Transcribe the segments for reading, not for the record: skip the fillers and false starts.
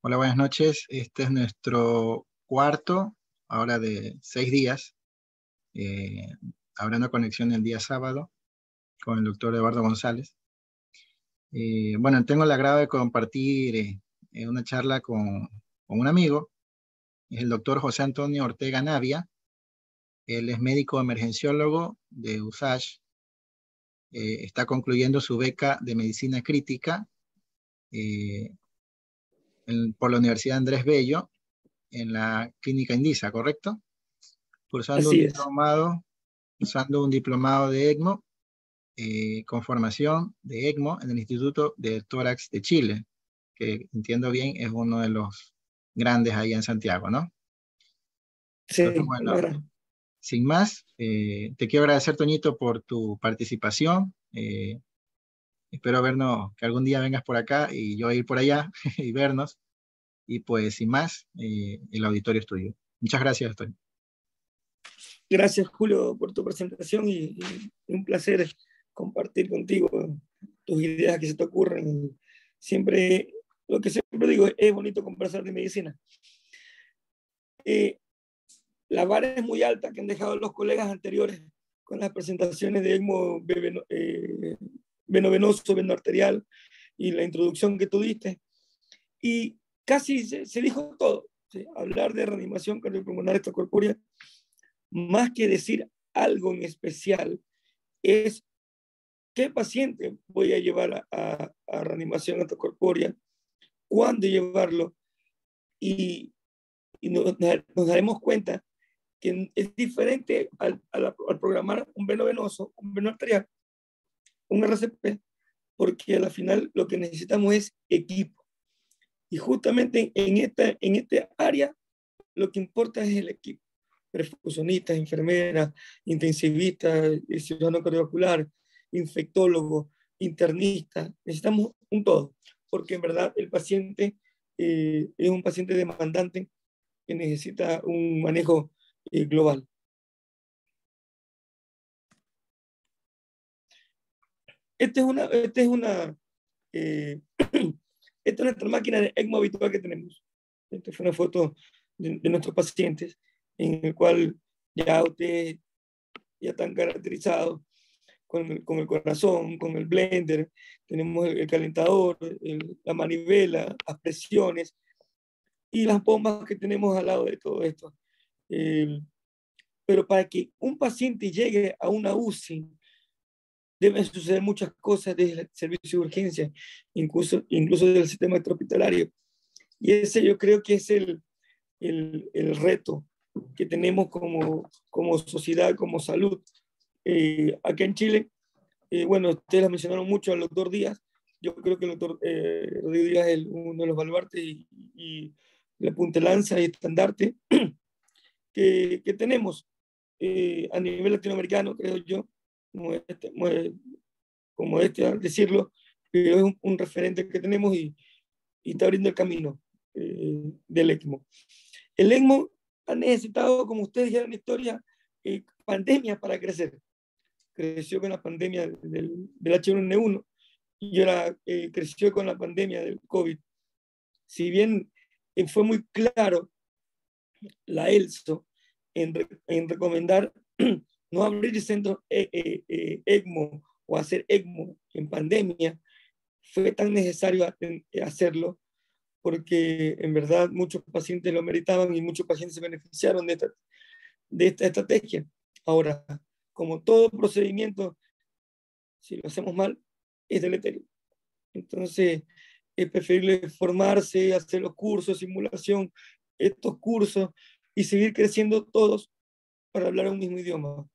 Hola, buenas noches. Este es nuestro cuarto, ahora de 6 días. Eh, Habrá una conexión el día sábado con el doctor Eduardo González. Bueno, tengo el agrado de compartir una charla con un amigo, es el doctor José Antonio Ortega Navia. Él es médico emergenciólogo de USACH. Está concluyendo su beca de medicina crítica eh, por la Universidad Andrés Bello en la Clínica Indisa, ¿correcto? Cursando un Así es. diplomado, usando un diplomado de ECMO, con formación de ECMO en el Instituto de Tórax de Chile, que entiendo bien es uno de los grandes ahí en Santiago, ¿no? Entonces, Sí, bueno, la gran. sin más, te quiero agradecer, Toñito, por tu participación. Espero vernos, que algún día vengas por acá y yo ir por allá y vernos. Y pues, sin más, el auditorio es tuyo. Muchas gracias, Toño. Gracias, Julio, por tu presentación y un placer compartir contigo tus ideas que se te ocurren. Siempre, lo que siempre digo, es bonito conversar de medicina. Eh, la vara es muy alta que han dejado los colegas anteriores con las presentaciones de ECMO veno venoso, veno arterial y la introducción que tú diste. Y casi se dijo todo. ¿Sí? Hablar de reanimación cardiopulmonar extracorpórea, más que decir algo en especial, es qué paciente voy a llevar a reanimación extracorpórea, cuándo llevarlo, y, nos daremos cuenta que es diferente al programar un veno venoso, un veno arterial, un RCP, porque a la final lo que necesitamos es equipo. Y justamente en esta área lo que importa es el equipo. Perfusionistas, enfermeras, intensivistas, cirujano cardiovascular, infectólogo, internista. Necesitamos un todo, porque en verdad el paciente es un paciente demandante que necesita un manejo global. Esta es una esta es nuestra máquina de ECMO habitual que tenemos. Esta fue una foto de nuestros pacientes en el cual ya ustedes ya están caracterizados con el corazón, con el blender, tenemos el calentador, la manivela, las presiones y las bombas que tenemos al lado de todo esto. Pero para que un paciente llegue a una UCI, deben suceder muchas cosas desde el servicio de urgencia, incluso del sistema extrahospitalario. Y ese yo creo que es el reto que tenemos como sociedad, como salud. Acá en Chile, bueno, ustedes lo mencionaron mucho al doctor Díaz. Yo creo que el doctor Rodrigo Díaz es uno de los baluartes y la punta de lanza y estandarte que tenemos a nivel latinoamericano, creo yo, como este al decirlo, pero es un referente que tenemos y está abriendo el camino del ECMO. El ECMO ha necesitado, como ustedes dijeron en la historia, pandemia para crecer. Creció con la pandemia del H1N1 y ahora creció con la pandemia del COVID. Si bien fue muy claro la ELSO en recomendar no abrir centros ECMO o hacer ECMO en pandemia, fue tan necesario hacerlo porque en verdad muchos pacientes lo meritaban y muchos pacientes se beneficiaron de esta estrategia. Ahora, como todo procedimiento, si lo hacemos mal, es deleterio. Entonces, es preferible formarse, hacer los cursos, simulación, estos cursos y seguir creciendo todos para hablar un mismo idioma.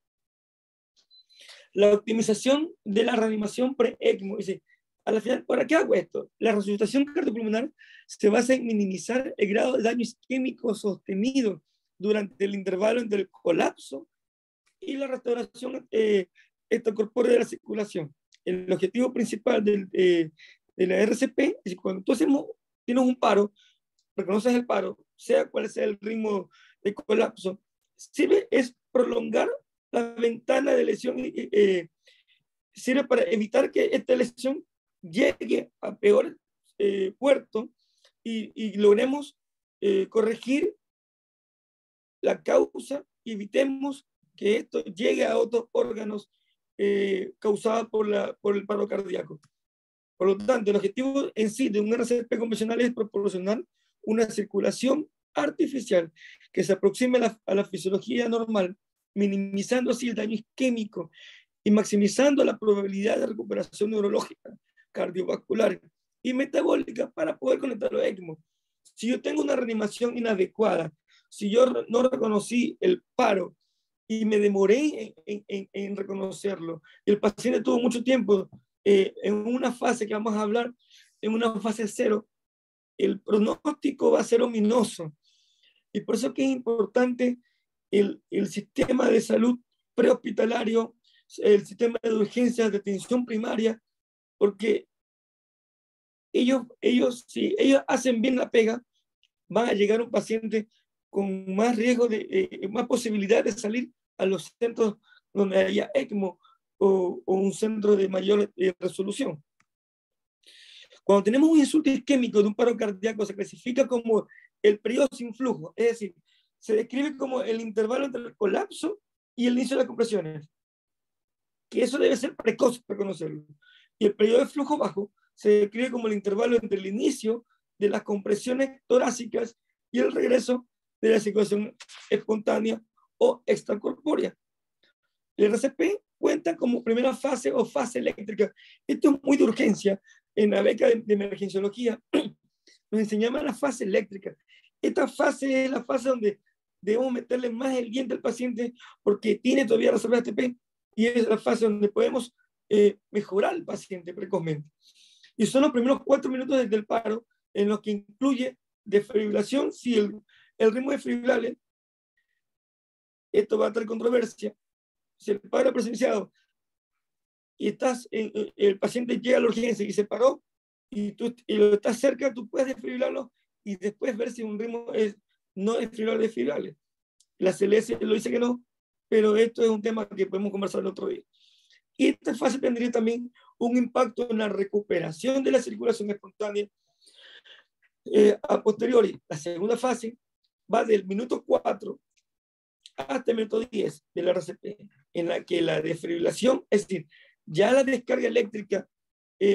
La optimización de la reanimación pre-ECMO. Dice, a la final, ¿para qué hago esto? La resucitación cardiopulmonar se basa en minimizar el grado de daño isquémico sostenido durante el intervalo entre el colapso y la restauración extracorpórea de la circulación. El objetivo principal de la RCP es que cuando tú tienes un paro, reconoces el paro, sea cual sea el ritmo de colapso, sirve es prolongar la ventana de lesión, sirve para evitar que esta lesión llegue a peor puerto y logremos corregir la causa y evitemos que esto llegue a otros órganos causados por el paro cardíaco. Por lo tanto, el objetivo en sí de un RCP convencional es proporcionar una circulación artificial que se aproxime a la fisiología normal, minimizando así el daño isquémico y maximizando la probabilidad de recuperación neurológica, cardiovascular y metabólica para poder conectar los ECMO. Si yo tengo una reanimación inadecuada, si yo no reconocí el paro y me demoré en reconocerlo, y el paciente tuvo mucho tiempo en una fase que vamos a hablar, en una fase 0, el pronóstico va a ser ominoso. Y por eso que es importante el sistema de salud prehospitalario, el sistema de urgencias de atención primaria, porque si ellos hacen bien la pega, van a llegar a un paciente con más riesgo, más posibilidad de salir a los centros donde haya ECMO o un centro de mayor resolución. Cuando tenemos un insulto isquémico de un paro cardíaco, se clasifica como el periodo sin flujo, es decir, se describe como el intervalo entre el colapso y el inicio de las compresiones, que eso debe ser precoz para conocerlo. Y el periodo de flujo bajo se describe como el intervalo entre el inicio de las compresiones torácicas y el regreso de la circulación espontánea o extracorpórea. El RCP cuenta como primera fase o fase eléctrica. Esto es muy de urgencia. En la beca de emergenciología nos enseñaban la fase eléctrica. Esta fase es la fase donde debemos meterle más el diente al paciente porque tiene todavía reserva ATP y es la fase donde podemos mejorar al paciente precozmente. Y son los primeros 4 minutos desde el paro en los que incluye desfibrilación. Si el ritmo desfibrilable, esto va a traer controversia. Si el paro presenciado y el paciente llega a la urgencia y se paró y lo estás cerca, tú puedes desfibrilarlo y después ver si un ritmo es no desfibrilable. La CLS lo dice que no, pero esto es un tema que podemos conversar el otro día. Y esta fase tendría también un impacto en la recuperación de la circulación espontánea a posteriori. La segunda fase va del minuto 4 hasta el minuto 10 del RCP, en la que la desfibrilación, es decir, ya la descarga eléctrica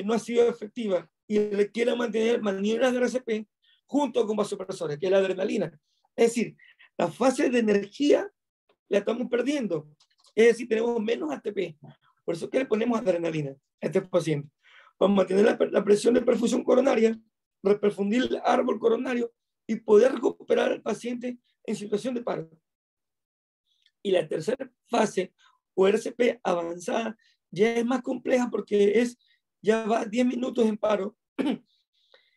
no ha sido efectiva y requiere mantener maniobras de RCP junto con vasopresores, que es la adrenalina. Es decir, la fase de energía la estamos perdiendo. Es decir, tenemos menos ATP. Por eso que le ponemos adrenalina a este paciente. Para mantener la presión de perfusión coronaria, reperfundir el árbol coronario y poder recuperar al paciente en situación de paro. Y la tercera fase, o RCP avanzada, ya es más compleja porque ya va 10 minutos en paro.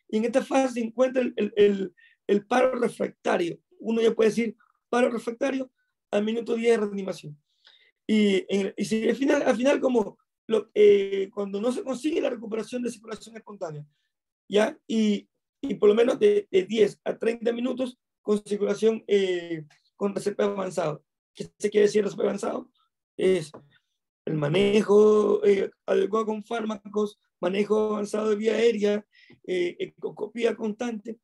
Y en esta fase se encuentra el paro refractario. Uno ya puede decir paro refractario al minuto 10 de reanimación. Y si al final como cuando no se consigue la recuperación de circulación espontánea, ¿ya? Y por lo menos de 10 a 30 minutos con circulación con RCP avanzado. ¿Qué se quiere decir RCP avanzado? Es el manejo adecuado con fármacos, manejo avanzado de vía aérea, ecoscopía constante,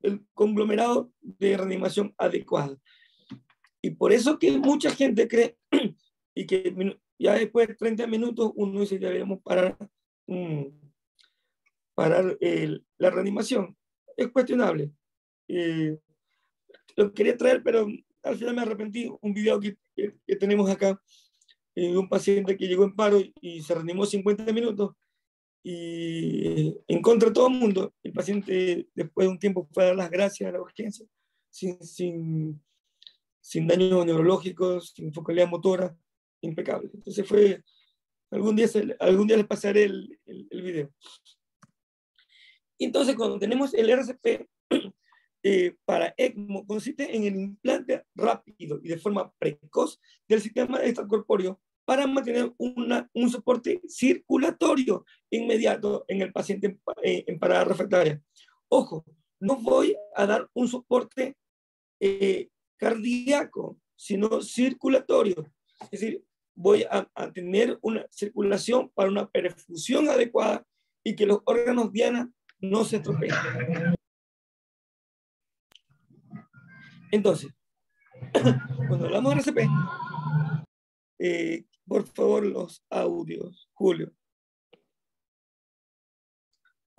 el conglomerado de reanimación adecuado. Y por eso que mucha gente cree y que ya después de 30 minutos uno dice ya debemos parar la reanimación. Es cuestionable. Lo quería traer, pero al final me arrepentí. Un video que tenemos acá de un paciente que llegó en paro y se reanimó 50 minutos y en contra de todo el mundo. El paciente después de un tiempo fue a dar las gracias a la urgencia sin daños neurológicos, sin focalidad motora, impecable. Entonces algún día les pasaré el video. Entonces, cuando tenemos el RCP para ECMO, consiste en el implante rápido y de forma precoz del sistema extracorpóreo para mantener un soporte circulatorio inmediato en el paciente en parada refractaria. Ojo, no voy a dar un soporte cardíaco, sino circulatorio. Es decir, voy a tener una circulación para una perfusión adecuada y que los órganos diana no se estropeen. Entonces, cuando hablamos de RCP, por favor, los audios, Julio.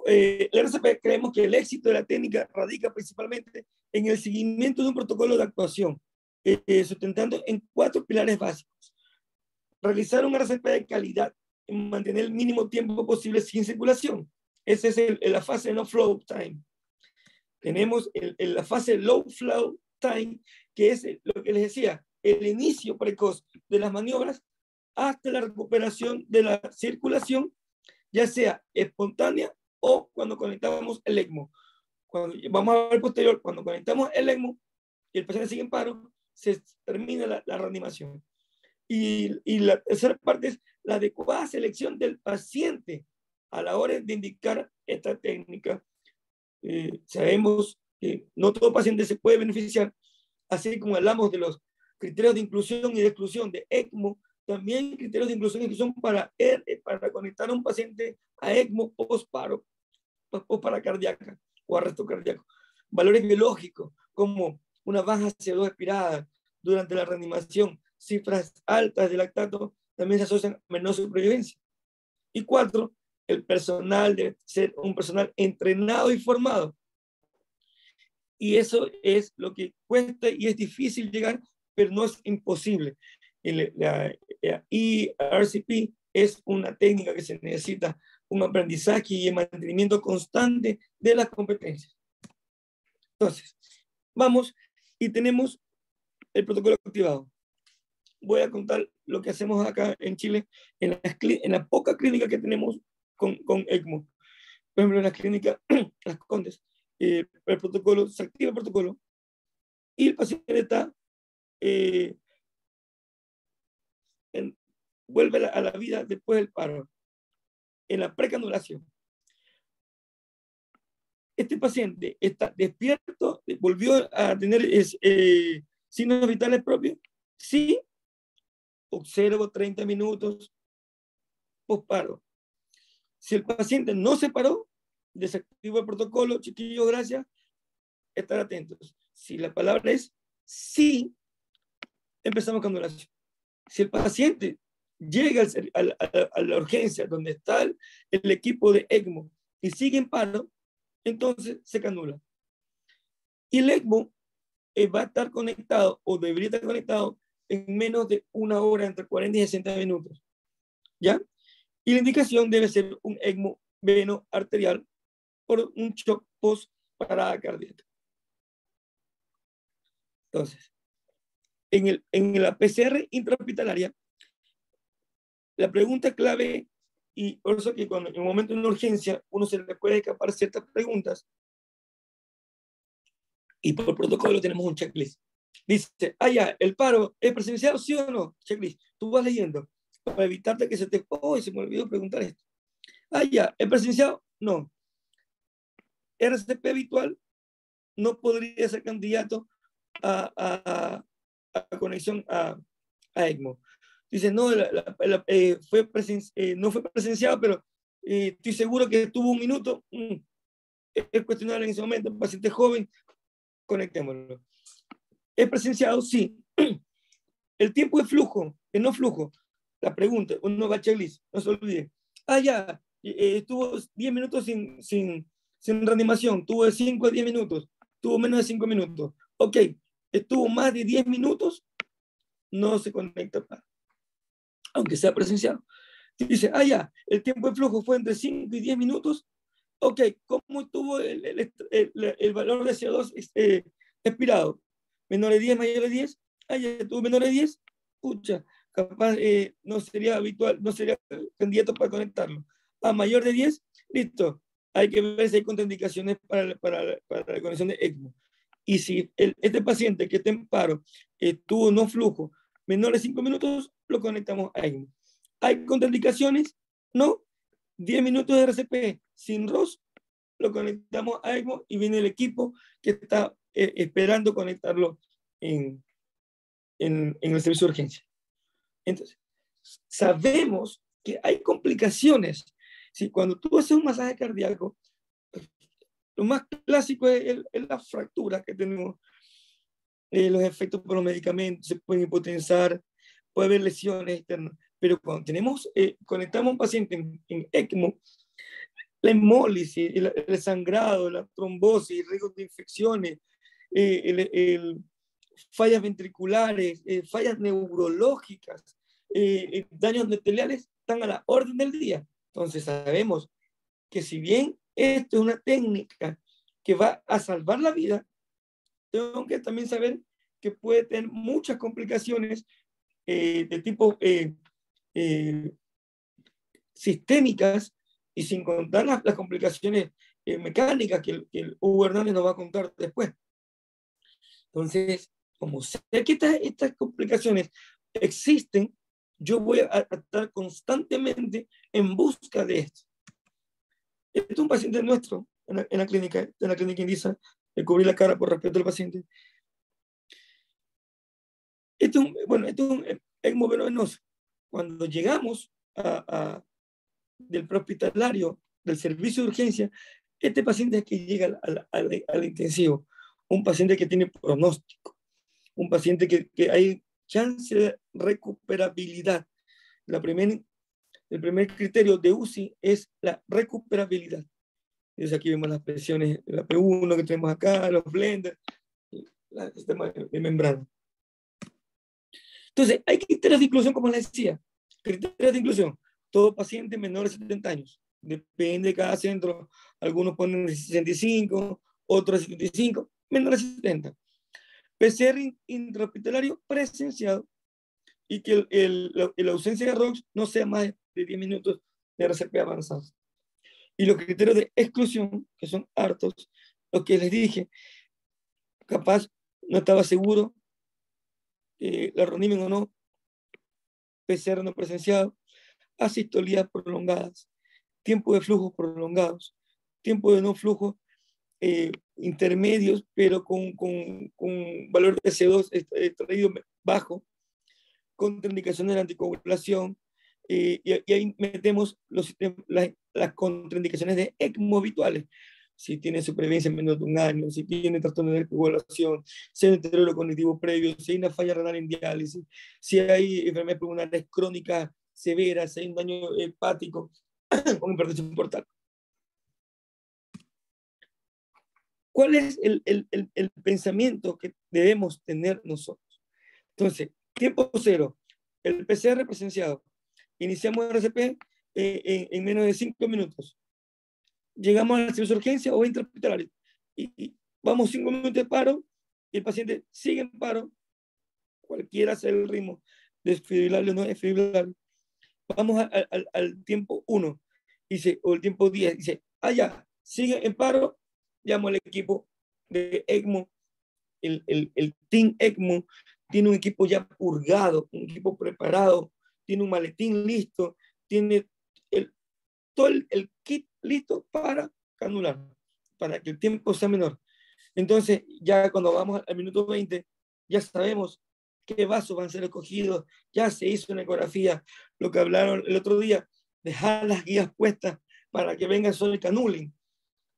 La RCP creemos que el éxito de la técnica radica principalmente en el seguimiento de un protocolo de actuación, sustentando en 4 pilares básicos. Realizar un RCP de calidad, en mantener el mínimo tiempo posible sin circulación. Esa es la fase no flow time. Tenemos la fase low flow time, que es lo que les decía, el inicio precoz de las maniobras hasta la recuperación de la circulación, ya sea espontánea o cuando conectamos el ECMO. Cuando, vamos a ver posterior, cuando conectamos el ECMO y el paciente sigue en paro, se termina la reanimación. Y la tercera parte es la adecuada selección del paciente a la hora de indicar esta técnica. Sabemos que no todo paciente se puede beneficiar, así como hablamos de los criterios de inclusión y de exclusión de ECMO, también hay criterios de inclusión y exclusión para conectar a un paciente a ECMO post-paro, post-paracardíaca o arresto cardíaco. Valores biológicos como una baja CO2 expirada durante la reanimación, cifras altas de lactato también se asocian a menor supervivencia. Y 4, el personal debe ser un personal entrenado y formado. Y eso es lo que cuesta y es difícil llegar, pero no es imposible. La ERCP es una técnica que se necesita un aprendizaje y el mantenimiento constante de las competencias. Entonces, vamos y tenemos el protocolo activado. Voy a contar lo que hacemos acá en Chile en la poca clínica que tenemos con ECMO. Por ejemplo, en la clínica Las Condes, el protocolo, se activa el protocolo y el paciente está vuelve a la vida después del paro, en la precanulación. Este paciente está despierto, volvió a tener signos vitales propios. Sí, observo 30 minutos posparo. Si el paciente no se paró, desactivo el protocolo, chiquillos, gracias, estar atentos. Si la palabra es sí, empezamos con canulación. Si el paciente llega a la urgencia donde está el equipo de ECMO y sigue en paro, entonces se canula. Y el ECMO va a estar conectado o debería estar conectado en menos de 1 hora, entre 40 y 60 minutos. ¿Ya? Y la indicación debe ser un ECMO veno arterial por un shock post parada cardíaca. Entonces, en la PCR intrahospitalaria, la pregunta clave, y por eso que cuando en un momento de una urgencia uno se le puede escapar ciertas preguntas, y por protocolo tenemos un checklist. Dice, ya, ¿el paro es presencial, sí o no? Checklist. Tú vas leyendo para evitarte que se te... se me olvidó preguntar esto. Ya, ¿es presencial? No. RCP habitual no podría ser candidato a conexión a ECMO. Dice, no, no fue presenciado, pero estoy seguro que estuvo 1 minuto. Es cuestionable en ese momento, un paciente joven, conectémoslo. ¿Es presenciado? Sí. El tiempo de flujo, de no flujo. La pregunta, uno va a checklist, no se olvide. Ya, estuvo 10 minutos sin reanimación, tuvo de 5 a 10 minutos, tuvo menos de 5 minutos. Ok, estuvo más de 10 minutos, no se conecta para, aunque sea presenciado. Dice, ya, el tiempo de flujo fue entre 5 y 10 minutos. Ok, ¿cómo estuvo el valor de CO2 expirado? Menor de 10, mayor de 10. Ya tuvo menor de 10. Pucha, capaz no sería habitual, no sería candidato para conectarlo. A mayor de 10, listo. Hay que ver si hay contraindicaciones para la conexión de ECMO. Y si este paciente que está en paro tuvo no flujo menor de 5 minutos, lo conectamos a ECMO. ¿Hay contraindicaciones? No. 10 minutos de RCP sin ROS, lo conectamos a ECMO y viene el equipo que está esperando conectarlo en el servicio de urgencia. Entonces, sabemos que hay complicaciones. Si cuando tú haces un masaje cardíaco, lo más clásico es la fractura que tenemos. los efectos por los medicamentos, se pueden hipotensar, puede haber lesiones externas, pero cuando conectamos a un paciente en ECMO, la hemólisis, el sangrado, la trombosis, riesgos de infecciones, fallas ventriculares, fallas neurológicas, daños endoteliales, están a la orden del día. Entonces sabemos que si bien esto es una técnica que va a salvar la vida, tengo que también saber que puede tener muchas complicaciones de tipo sistémicas, y sin contar las complicaciones mecánicas que el Hugo Hernández nos va a contar después. Entonces, como sé que estas complicaciones existen, yo voy a estar constantemente en busca de esto. Este es un paciente nuestro en la clínica Indisa, de cubrir la cara por respeto al paciente. Este es un ECMO venoso. Cuando llegamos del prehospitalario, del servicio de urgencia, este paciente es que llega al intensivo, un paciente que tiene pronóstico, un paciente que hay chance de recuperabilidad. El primer criterio de UCI es la recuperabilidad. Entonces aquí vemos las presiones, la P1 que tenemos acá, los blenders, el sistema de membrana. Entonces, hay criterios de inclusión, como les decía. Criterios de inclusión. Todo paciente menor de 70 años. Depende de cada centro. Algunos ponen de 65, otros de 75, menor de 70. PCR intrahospitalario presenciado y que la ausencia de ROX no sea más de 10 minutos de RCP avanzado. Y los criterios de exclusión, que son hartos, lo que les dije, capaz no estaba seguro, la ronimen o no, PCR no presenciado, asistolías prolongadas, tiempo de flujo prolongados, tiempo de no flujo intermedios, pero con valor de CO2 extraído bajo, contraindicaciones de la anticoagulación, y ahí metemos las contraindicaciones de ECMO habituales. Si tiene supervivencia en menos de un año, si tiene trastorno de coagulación, si hay un deterioro cognitivo previo, si hay una falla renal en diálisis, si hay enfermedades pulmonares crónicas severas, si hay un daño hepático con hipertensión portal. ¿Cuál es el pensamiento que debemos tener nosotros? Entonces, tiempo cero, el PCR presenciado. Iniciamos el RCP en menos de 5 minutos. Llegamos al servicio de urgencia o intrahospitalario y vamos 5 minutos de paro y el paciente sigue en paro, cualquiera sea el ritmo, desfibrilable o no desfibrilable. Vamos al tiempo 1 o el tiempo 10, dice, ya, sigue en paro, llamo al equipo de ECMO, el Team ECMO tiene un equipo ya purgado, un equipo preparado, tiene un maletín listo, tiene todo el kit listo para canular, para que el tiempo sea menor. Entonces, ya cuando vamos al minuto 20, ya sabemos qué vasos van a ser escogidos, ya se hizo una ecografía, lo que hablaron el otro día, dejar las guías puestas para que venga solo el canuling.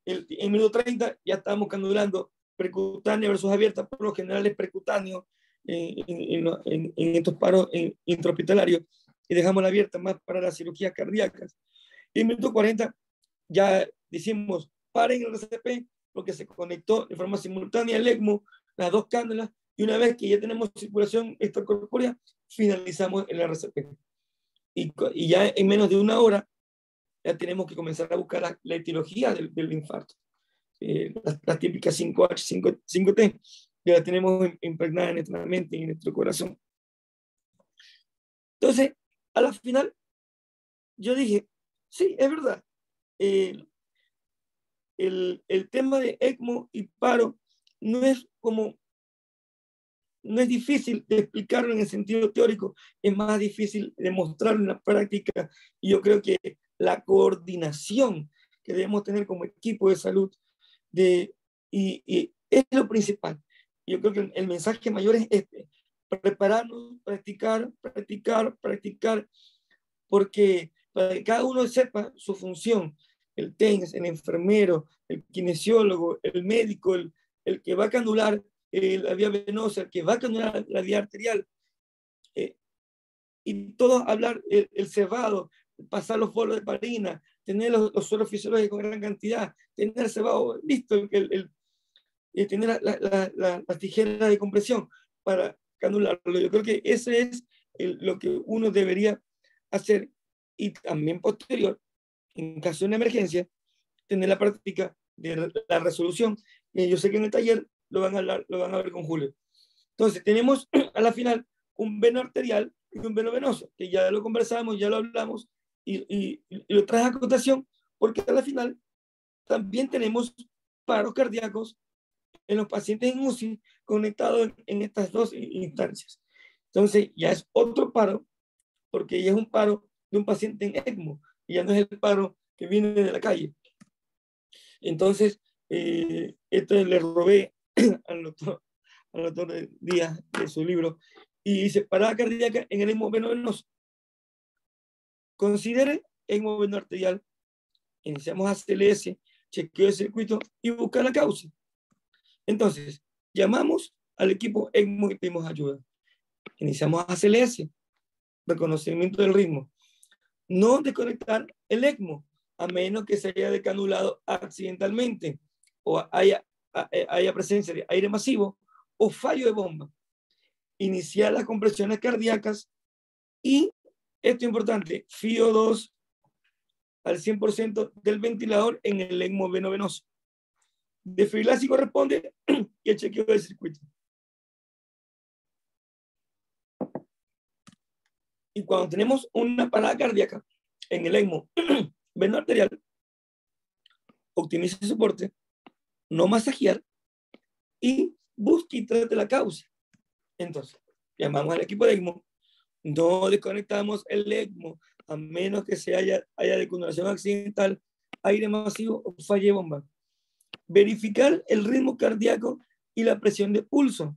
En minuto 30 ya estamos canulando percutáneo versus abierta, por lo general es percutáneo en estos paros intrahospitalarios, y dejamos la abierta más para las cirugías cardíacas. Y en minuto 40 ya decimos, paren el RCP, porque se conectó de forma simultánea el ECMO, las dos cánulas, y una vez que ya tenemos circulación extracorpórea, finalizamos el RCP. Y ya en menos de una hora, ya tenemos que comenzar a buscar la etiología del infarto. Las típicas 5H, 5T, ya las tenemos impregnadas en nuestra mente y en nuestro corazón. Entonces, a la final, yo dije, sí, es verdad. El tema de ECMO y paro no es difícil de explicarlo en el sentido teórico, es más difícil de mostrarlo en la práctica, y yo creo que la coordinación que debemos tener como equipo de salud y es lo principal. Yo creo que el mensaje mayor es este: prepararnos, practicar, porque para que cada uno sepa su función, el TENS, el enfermero, el kinesiólogo, el médico, el que va a canular, la vía venosa, que va a canular la vía arterial, y todos hablar el cebado, pasar los bolos de parina, tener los suelos fisiológicos en gran cantidad, tener cebado listo, tener las tijeras de compresión para canularlo. Yo creo que ese es lo que uno debería hacer, y también posterior, en caso de una emergencia, tener la práctica de la resolución. Yo sé que en el taller lo van a ver con Julio. Entonces, tenemos a la final un veno arterial y un veno venoso, que ya lo conversamos, ya lo hablamos, y lo traje a cotación, porque a la final también tenemos paros cardíacos en los pacientes en UCI conectados en estas dos instancias. Entonces, ya es otro paro, porque ya es un paro de un paciente en ECMO, y ya no es el paro que viene de la calle. Entonces, esto le robé al doctor Díaz de su libro, y dice: parada cardíaca en el ECMO veno venoso. Considere ECMO veno arterial, iniciamos ACLS, chequeo de circuito y buscar la causa. Entonces, llamamos al equipo ECMO y pedimos ayuda. Iniciamos ACLS, reconocimiento del ritmo. No desconectar el ECMO, a menos que se haya decanulado accidentalmente o haya presencia de aire masivo o fallo de bomba. Iniciar las compresiones cardíacas y, esto es importante, FiO2 al 100% del ventilador en el ECMO veno venoso. Desfibrilar si corresponde y el chequeo del circuito. Y cuando tenemos una parada cardíaca en el ECMO veno arterial, optimice el soporte, no masajear y busque y trate la causa. Entonces, llamamos al equipo de ECMO, no desconectamos el ECMO a menos que se haya deconulación accidental, aire masivo o falle de bomba. Verificar el ritmo cardíaco y la presión de pulso.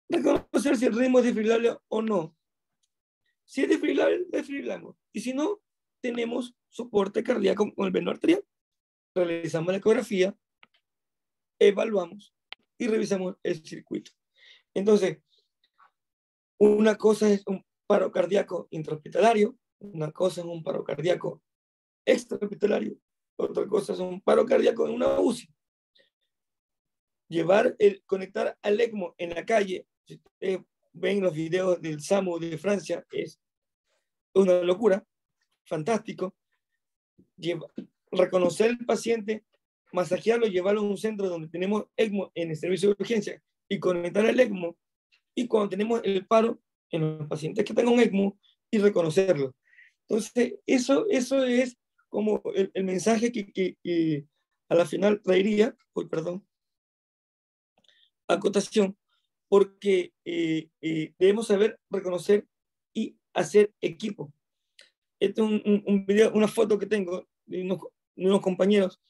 Reconocer si el ritmo es desfibrilable o no. Si es desfibrilable, desfibrilamos. Y si no, tenemos soporte cardíaco con el veno arterial. Realizamos la ecografía, evaluamos y revisamos el circuito. Entonces, una cosa es un paro cardíaco intrahospitalario, una cosa es un paro cardíaco extrahospitalario, otra cosa es un paro cardíaco en una UCI. Conectar al ECMO en la calle, si ustedes ven los videos del SAMU de Francia, es una locura, fantástico. Reconocer al paciente, masajearlo, llevarlo a un centro donde tenemos ECMO en el servicio de urgencia y conectar el ECMO, y cuando tenemos el paro en los pacientes que tengan un ECMO y reconocerlo. Entonces, eso es como el mensaje que a la final traería, acotación, porque debemos saber reconocer y hacer equipo. Este es un video, una foto que tengo de unos compañeros,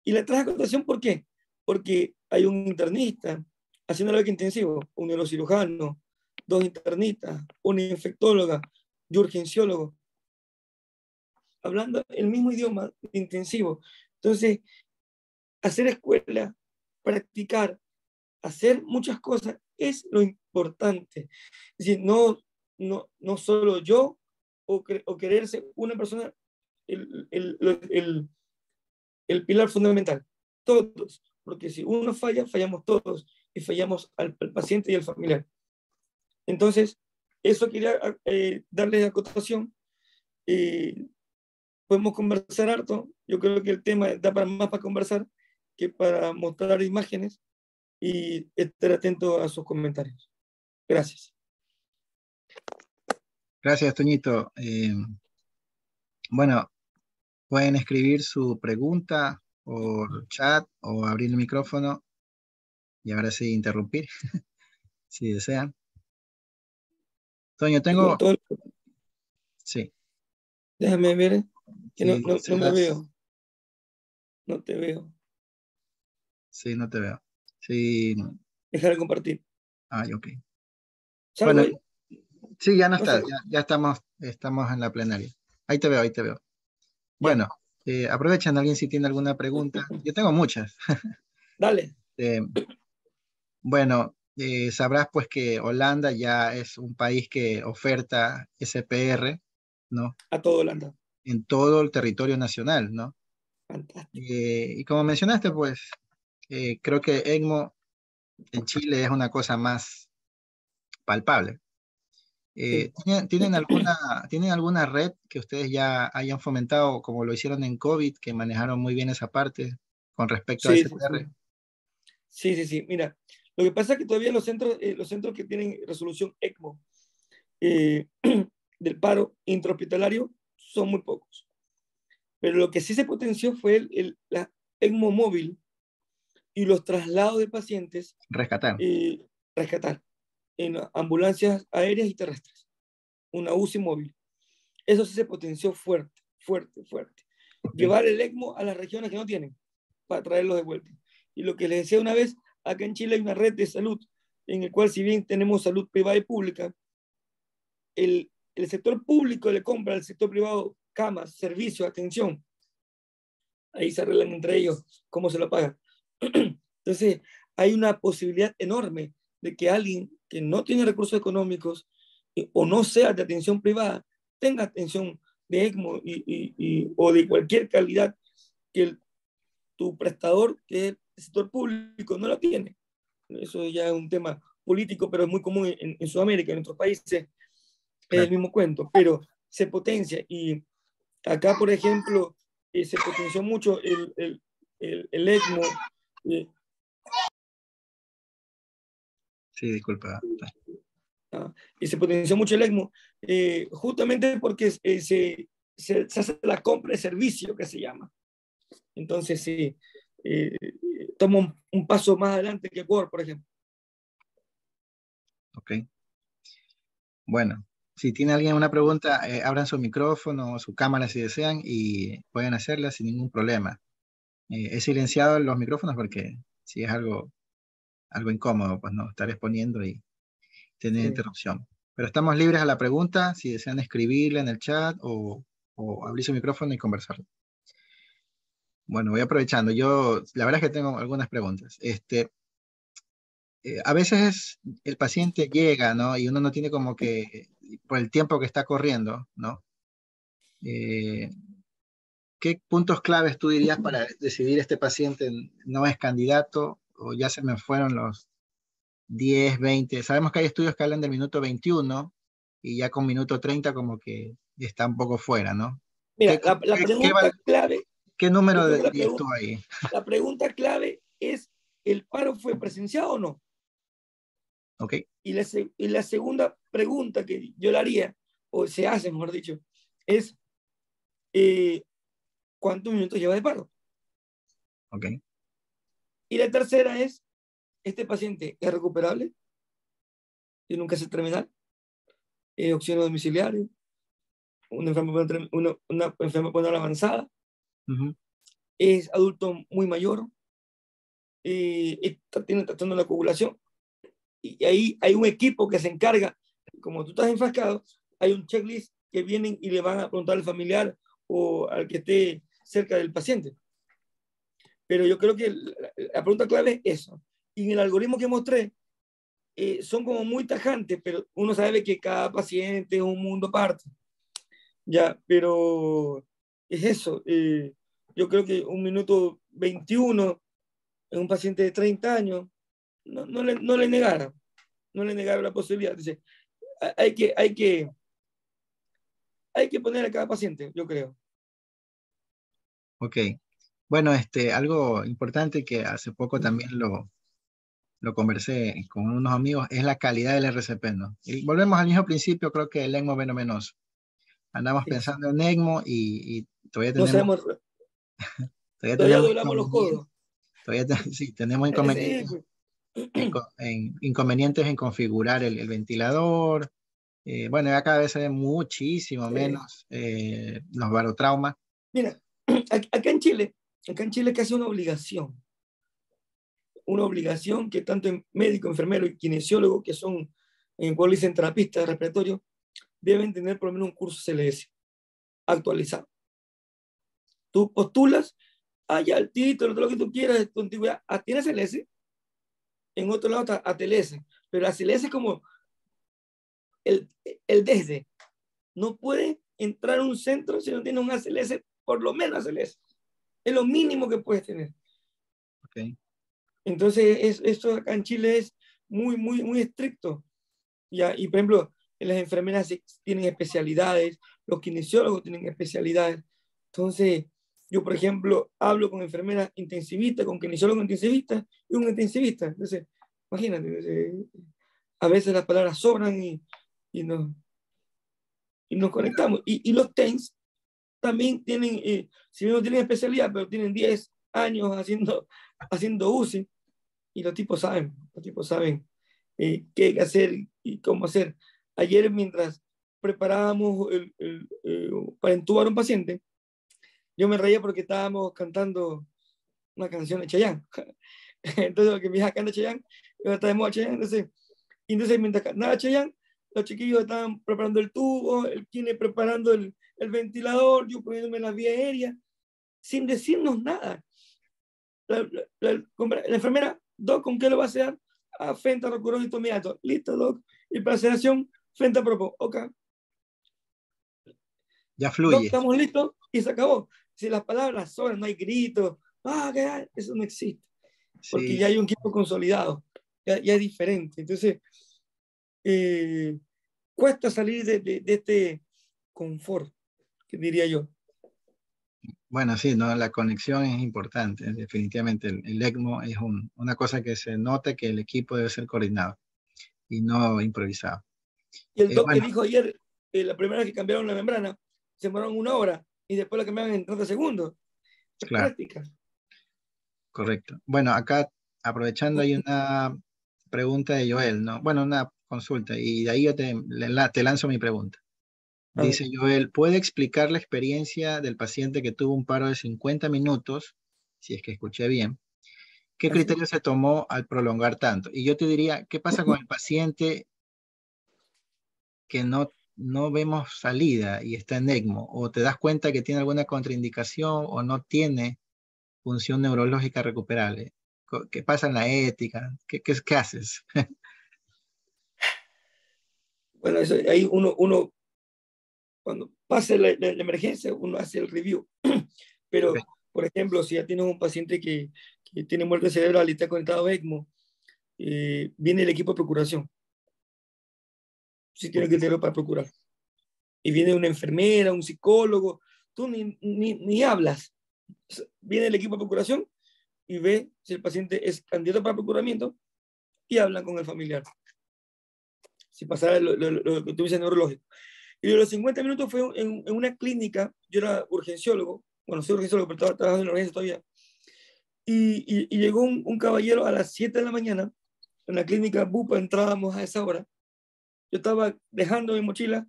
y la traje a acotación. ¿Por qué? Porque hay un internista haciendo el intensivo, un neurocirujano, dos internistas, una infectóloga y urgenciólogo, hablando el mismo idioma intensivo. Entonces, hacer escuela, practicar, hacer muchas cosas es lo importante. Es decir, no solo yo o querer ser una persona el pilar fundamental. Todos, porque si uno falla, fallamos todos y fallamos al paciente y al familiar. Entonces, eso quería darles acotación. Podemos conversar harto. Yo creo que el tema da más para conversar que para mostrar imágenes, y estar atento a sus comentarios. Gracias. Gracias, Toñito. Bueno, pueden escribir su pregunta por chat o abrir el micrófono y ahora sí interrumpir, si desean. Toño, tengo... Sí. Déjame ver, que Sí, no me veo. No te veo. Sí, no te veo. Sí. Dejar de compartir. Ay, ok. ¿Salgo Bueno, ahí? sí, ya no No estás, salgo. ya estamos en la plenaria. Ahí te veo, ahí te veo. Ya. Bueno, aprovechan alguien si tiene alguna pregunta. Yo tengo muchas. Dale. Eh, bueno, sabrás pues que Holanda ya es un país que oferta SPR, ¿no? A todo Holanda. En todo el territorio nacional, ¿no? Fantástico. Y como mencionaste, pues creo que ECMO en Chile es una cosa más palpable. Sí. ¿Tienen alguna red que ustedes ya hayan fomentado, como lo hicieron en COVID, que manejaron muy bien esa parte con respecto a Sí, sí, sí. SPR? Sí, sí, sí. Mira, lo que pasa es que todavía los centros que tienen resolución ECMO eh, del paro intrahospitalario son muy pocos. Pero lo que sí se potenció fue la ECMO móvil y los traslados de pacientes Rescatar. eh, rescatar en ambulancias aéreas y terrestres, una UCI móvil. Eso sí se potenció fuerte, fuerte, fuerte. Ok. Llevar el ECMO a las regiones que no tienen para traerlos de vuelta. Y lo que les decía una vez, acá en Chile hay una red de salud en el cual si bien tenemos salud privada y pública, el sector público le compra al sector privado camas, servicios, atención. Ahí se arreglan entre ellos cómo se lo pagan. Entonces, hay una posibilidad enorme de que alguien que no tiene recursos económicos o no sea de atención privada tenga atención de ECMO o de cualquier calidad que tu prestador, que es el sector público, no lo tiene. Eso ya es un tema político, pero es muy común en Sudamérica, en otros países, es el Claro. mismo cuento, pero se potencia. Y acá, por ejemplo, se potenció mucho el ECMO. eh, Sí, disculpa. ¿Ah? Y se potenció mucho el ECMO, justamente porque se hace la compra de servicio que se llama. Entonces, sí, eh, toma un paso más adelante que Word, por ejemplo. Ok. Bueno, si tiene alguien una pregunta, abran su micrófono o su cámara si desean y pueden hacerla sin ningún problema. He silenciado los micrófonos porque si es algo incómodo, pues no, estar exponiendo y tener Sí. interrupción. Pero estamos libres a la pregunta, si desean escribirla en el chat o abrir su micrófono y conversar. Bueno, voy aprovechando. Yo, la verdad es que tengo algunas preguntas. A veces el paciente llega, ¿no? Y uno no tiene como que, por el tiempo que está corriendo, ¿no? Eh, ¿Qué puntos claves tú dirías para decidir este paciente no es candidato o ya se me fueron los 10, 20? Sabemos que hay estudios que hablan del minuto 21 y ya con minuto 30 como que está un poco fuera, ¿no? ¿Qué, Mira, qué, la qué pregunta clave, qué yo número creo que dirías tú ahí? la pregunta clave es, ¿el paro fue presenciado o no? ¿Ok? Y la segunda pregunta que yo le haría, o se hace, mejor dicho, es eh, ¿cuántos minutos lleva de paro? ¿Ok? Y la tercera es, ¿este paciente es recuperable? ¿Tiene un cáncer terminal? ¿Oxígeno domiciliario? Una enfermedad pulmonar avanzada? Ujú. ¿Es adulto muy mayor? ¿Tiene trastorno de la coagulación? Y ahí hay un equipo que se encarga, como tú estás enfrascado, hay un checklist que vienen y le van a preguntar al familiar o al que esté cerca del paciente. Pero yo creo que la pregunta clave es eso. Y en el algoritmo que mostré, son como muy tajantes, pero uno sabe que cada paciente es un mundo aparte. Ya, pero es eso. Yo creo que un minuto 21 en un paciente de 30 años no le negaron, no le negaron la posibilidad. Dice, hay que, hay que, hay que poner a cada paciente, yo creo. Ok. Bueno, algo importante que hace poco también lo conversé con unos amigos es la calidad del RCP, ¿no? Y volvemos al mismo principio, creo que el ECMO venoso. Andamos Sí. pensando en ECMO y todavía No tenemos, sabemos, todavía todavía tenemos doblamos los inconvenientes, codos. sí, tenemos Sí, inconvenientes pues. inconvenientes en configurar el ventilador. Bueno, ya cada vez se ve muchísimo Sí. menos los barotraumas. Mira, acá en Chile es casi una obligación que tanto en médico, enfermero y kinesiólogo, que son, en cual dicen terapistas respiratorios, deben tener por lo menos un curso CLS actualizado. Tú postulas, ya el título, todo lo que tú quieras de tu antigüedad, ¿tienes CLS? en otro lado está ATLS, pero ACLS es como el desde. No puede entrar a un centro si no tiene un ACLS, por lo menos ACLS. Es lo mínimo que puedes tener. Okay. Entonces, esto acá en Chile es muy estricto. ¿Ya? Y, por ejemplo, las enfermeras tienen especialidades, los kinesiólogos tienen especialidades. Entonces, yo, por ejemplo, hablo con enfermeras intensivistas, con kinesiólogos intensivistas y un intensivista. Entonces, imagínate, entonces, a veces las palabras sobran y, nos, y nos conectamos. Y los TENS también tienen, si bien no tienen especialidad, pero tienen 10 años haciendo UCI, y los tipos saben qué hay que hacer y cómo hacer. Ayer, mientras preparábamos para entubar a un paciente, yo me reía porque estábamos cantando una canción de Chayanne. Entonces, porque mi hija canta Chayanne, yo estaba de moda Chayanne, entonces mientras cantaba Chayanne, los chiquillos estaban preparando el tubo, el kine preparando el ventilador, yo poniéndome la vía aérea, sin decirnos nada. La enfermera, Doc, ¿con qué lo va a hacer? A Fenta, Rocurón y Tomiato. Listo, Doc. Y para sedación, Fenta Propo. Ok. Ya Doc, fluye. estamos listos y se acabó. Si las palabras sobran, no hay gritos. Eso no existe. Porque Sí, ya hay un equipo consolidado. Ya es diferente. Entonces, eh, cuesta salir de este confort, que diría yo. bueno, sí, no, la conexión es importante, definitivamente. El ECMO es una cosa que se nota que el equipo debe ser coordinado y no improvisado. Y el doc que Bueno, dijo ayer, la primera vez que cambiaron la membrana, se demoraron 1 hora y después la cambiaron en 30 segundos. Es claro, práctica. correcto. Bueno, acá aprovechando hay una pregunta de Joel, ¿no? Bueno, una consulta y de ahí yo te lanzo mi pregunta. A ver, Dice Joel, ¿puede explicar la experiencia del paciente que tuvo un paro de 50 minutos, si es que escuché bien? ¿Qué así. criterio se tomó al prolongar tanto? Y yo te diría, ¿qué pasa con el paciente que no vemos salida y está en ECMO? ¿O te das cuenta que tiene alguna contraindicación o no tiene función neurológica recuperable? ¿Qué pasa en la ética? ¿Qué haces? Bueno, eso, ahí uno, cuando pase la emergencia, uno hace el review. Pero, por ejemplo, si ya tienes un paciente que tiene muerte cerebral y está conectado a ECMO, viene el equipo de procuración. Si tiene Ok, criterio para procurar. Y viene una enfermera, un psicólogo, tú ni hablas. Viene el equipo de procuración y ve si el paciente es candidato para procuramiento y hablan con el familiar. Si pasara lo que tú dices neurológico. Y de los 50 minutos fue en una clínica, yo era urgenciólogo, bueno, soy urgenciólogo, pero estaba trabajando en la urgencia todavía, y llegó un caballero a las 7 de la mañana, en la clínica Bupa entrábamos a esa hora, yo estaba dejando mi mochila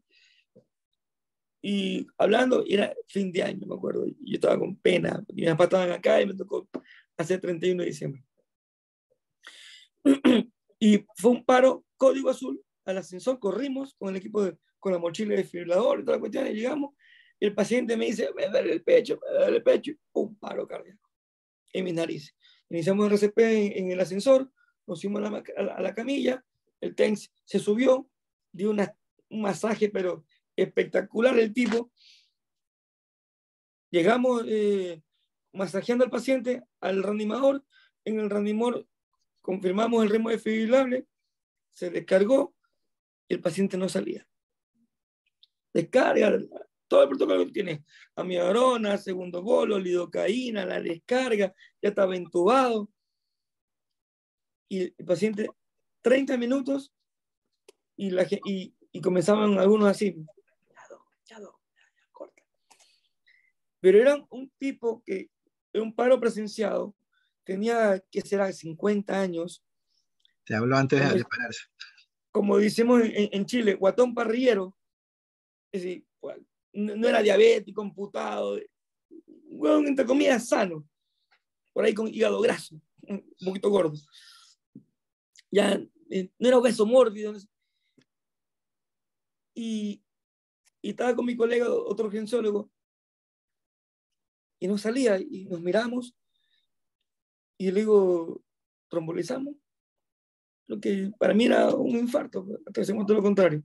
y hablando, y era fin de año, me acuerdo, y yo estaba con pena, porque mis papás estaban acá y me tocó hacer 31 de diciembre. Y fue un paro, código azul, al ascensor, corrimos con el equipo, con la mochila de desfibrilador y toda la cuestión, y llegamos, y el paciente me dice, me duele el pecho, me duele el pecho, un paro cardíaco en mis narices. Iniciamos el RCP en el ascensor, nos fuimos a la camilla, el TENS se subió, dio un masaje, pero espectacular el tipo. Llegamos masajeando al paciente al reanimador, en el reanimador confirmamos el ritmo desfibrilable, se descargó y el paciente no salía. Descarga, todo el protocolo que tiene, amiodarona, segundo bolo, lidocaína, la descarga, ya estaba entubado. Y el paciente, 30 minutos, y comenzaban algunos así, ya, corta. Pero era un tipo que, en un paro presenciado, tenía que ser 50 años, te habló antes como, de pararse. como decimos en Chile, guatón parrillero, es decir, no era diabético, amputado, bueno, entre comillas, sano, por ahí con hígado graso, un poquito gordo. Ya no era obeso mórbido. Y, y estaba con mi colega, otro urgenciólogo, y no salía, y nos miramos, y le digo, trombolizamos, lo que para mí era un infarto, hasta ese momento lo contrario.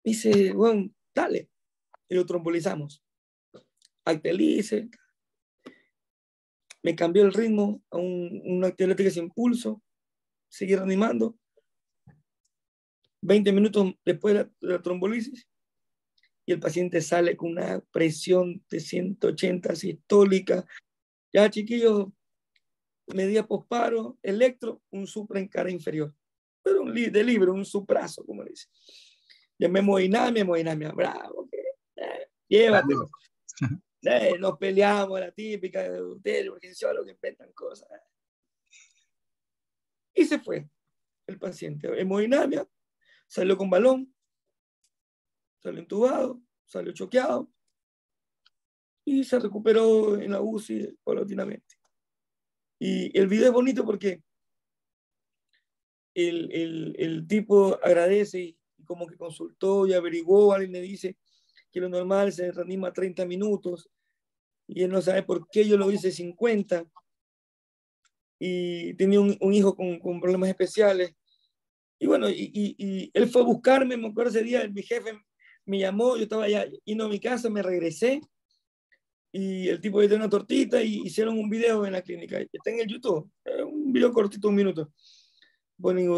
Dice, bueno, dale, y lo trombolizamos. Actelice, me cambió el ritmo a una actividad eléctrica sin pulso, seguí reanimando. 20 minutos después de la trombolisis, y el paciente sale con una presión de 180 sistólica. Ya, chiquillos, medida posparo, electro, un supra en cara inferior. Pero de libre, un suprazo, como le dice. Llamé hemodinamia, bravo, llévatelo. Nos peleamos, la típica de ustedes, urgenciólogos que inventan cosas. Y se fue el paciente. Hemodinamia, salió con balón, salió intubado, salió choqueado y se recuperó en la UCI paulatinamente. Y el video es bonito porque el tipo agradece y como que consultó y averiguó, alguien le dice que lo normal se reanima 30 minutos y él no sabe por qué yo lo hice 50 y tenía un hijo con problemas especiales. Y bueno, y él fue a buscarme, me acuerdo ese día, mi jefe me llamó, yo estaba ya yendo a mi casa, me regresé y el tipo dio una tortita y hicieron un video en la clínica. Está en el YouTube, un video cortito, 1 minuto. Ponen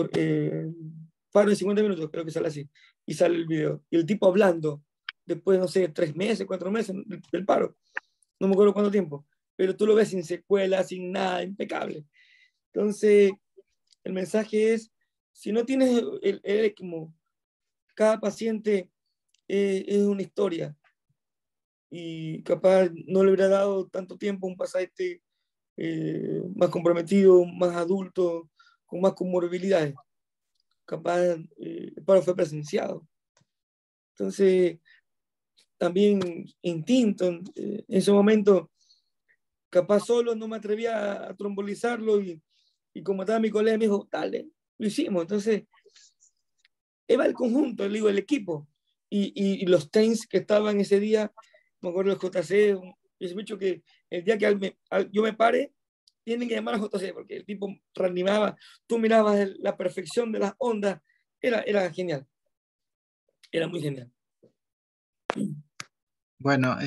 paro de 50 minutos, creo que sale así, y sale el video. Y el tipo hablando, después, no sé, 3 meses, 4 meses del paro, no me acuerdo cuánto tiempo, pero tú lo ves sin secuelas, sin nada, impecable. Entonces, el mensaje es, si no tienes el ECMO, cada paciente es una historia, y capaz no le hubiera dado tanto tiempo a un paciente más comprometido, más adulto, con más comorbilidades. Capaz el paro fue presenciado. Entonces, también instinto, en ese momento, capaz solo no me atrevía a trombolizarlo y como estaba mi colega me dijo, dale, lo hicimos. Entonces, iba el conjunto, digo, el equipo. Y los TENS que estaban ese día, me acuerdo del JC, ese bicho que el día que yo me pare, tienen que llamar a JC, porque el tipo reanimaba, tú mirabas la perfección de las ondas, era genial, era muy genial. Bueno,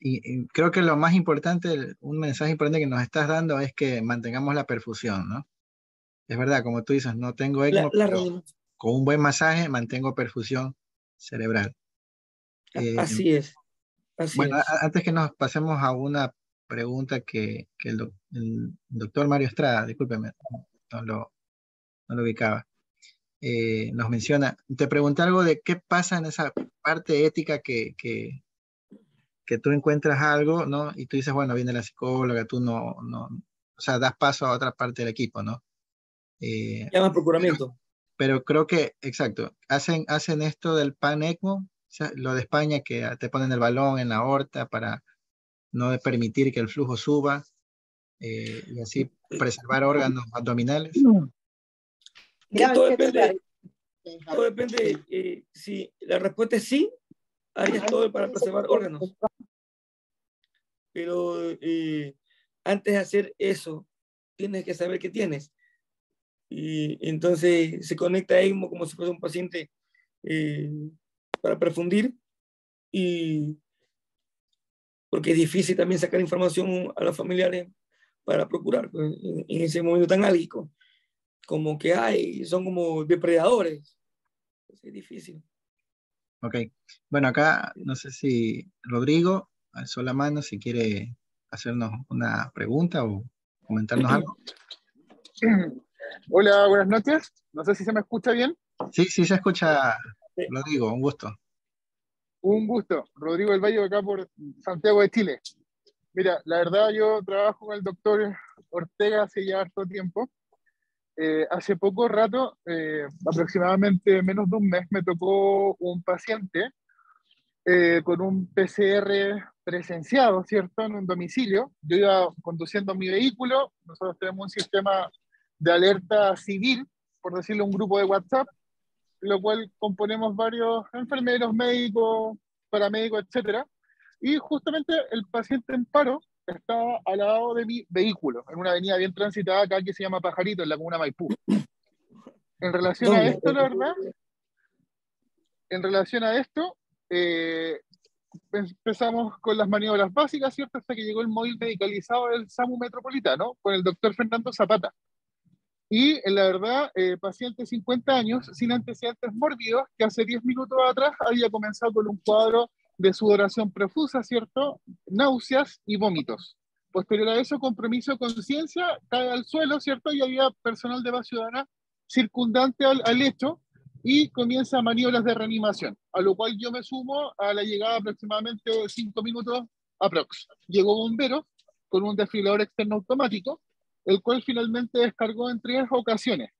y creo que lo más importante, un mensaje importante que nos estás dando es que mantengamos la perfusión, ¿no? Es verdad, como tú dices, no tengo ECMO, pero con un buen masaje mantengo perfusión cerebral. Así es. Bueno, antes que nos pasemos a una pregunta que el doctor Mario Estrada, discúlpeme, no lo ubicaba, nos menciona, te pregunté algo de qué pasa en esa parte ética que tú encuentras algo, ¿no? Y tú dices, bueno, viene la psicóloga, tú o sea, das paso a otra parte del equipo, ¿no? Llama procuramiento. Pero creo que, exacto, hacen esto del pan ECMO, o sea, lo de España, que te ponen el balón en la aorta para no permitir que el flujo suba y así preservar órganos abdominales. Todo depende si la respuesta es sí, harías todo para preservar órganos. Pero antes de hacer eso, tienes que saber qué tienes. Y entonces se conecta a ECMO como si fuese un paciente para perfundir, y porque es difícil también sacar información a los familiares para procurar pues, en ese momento tan álgico, como que son como depredadores. Es difícil. Ok, bueno, acá no sé si Rodrigo alzó la mano, si quiere hacernos una pregunta o comentarnos algo. Hola, buenas noches. No sé si se me escucha bien. Sí, sí se escucha, Rodrigo, un gusto. Un gusto. Rodrigo del Valle, acá por Santiago de Chile. Mira, la verdad yo trabajo con el doctor Ortega hace ya harto tiempo. Hace poco rato, aproximadamente menos de un mes, me tocó un paciente con un PCR presenciado, ¿cierto? En un domicilio. Yo iba conduciendo mi vehículo. Nosotros tenemos un sistema de alerta civil, por decirlo, un grupo de WhatsApp, lo cual componemos varios enfermeros, médicos, paramédicos, etcétera. Y justamente el paciente en paro estaba al lado de mi vehículo, en una avenida bien transitada acá que se llama Pajarito, en la comuna Maipú. En relación a ¿Dónde? esto, la verdad, en relación a esto, eh, empezamos con las maniobras básicas, ¿cierto? Hasta que llegó el móvil medicalizado del SAMU Metropolitano con el doctor Fernando Zapata. Y la verdad, paciente de 50 años, sin antecedentes mórbidos, que hace 10 minutos atrás había comenzado con un cuadro de sudoración profusa, ¿cierto? Náuseas y vómitos. Posterior a eso, compromiso de conciencia, cae al suelo, ¿cierto? Y había personal de base ciudadana circundante al hecho y comienza maniobras de reanimación, a lo cual yo me sumo a la llegada aproximadamente de 5 minutos aprox. Llegó bombero con un desfibrilador externo automático, el cual finalmente descargó en 3 ocasiones.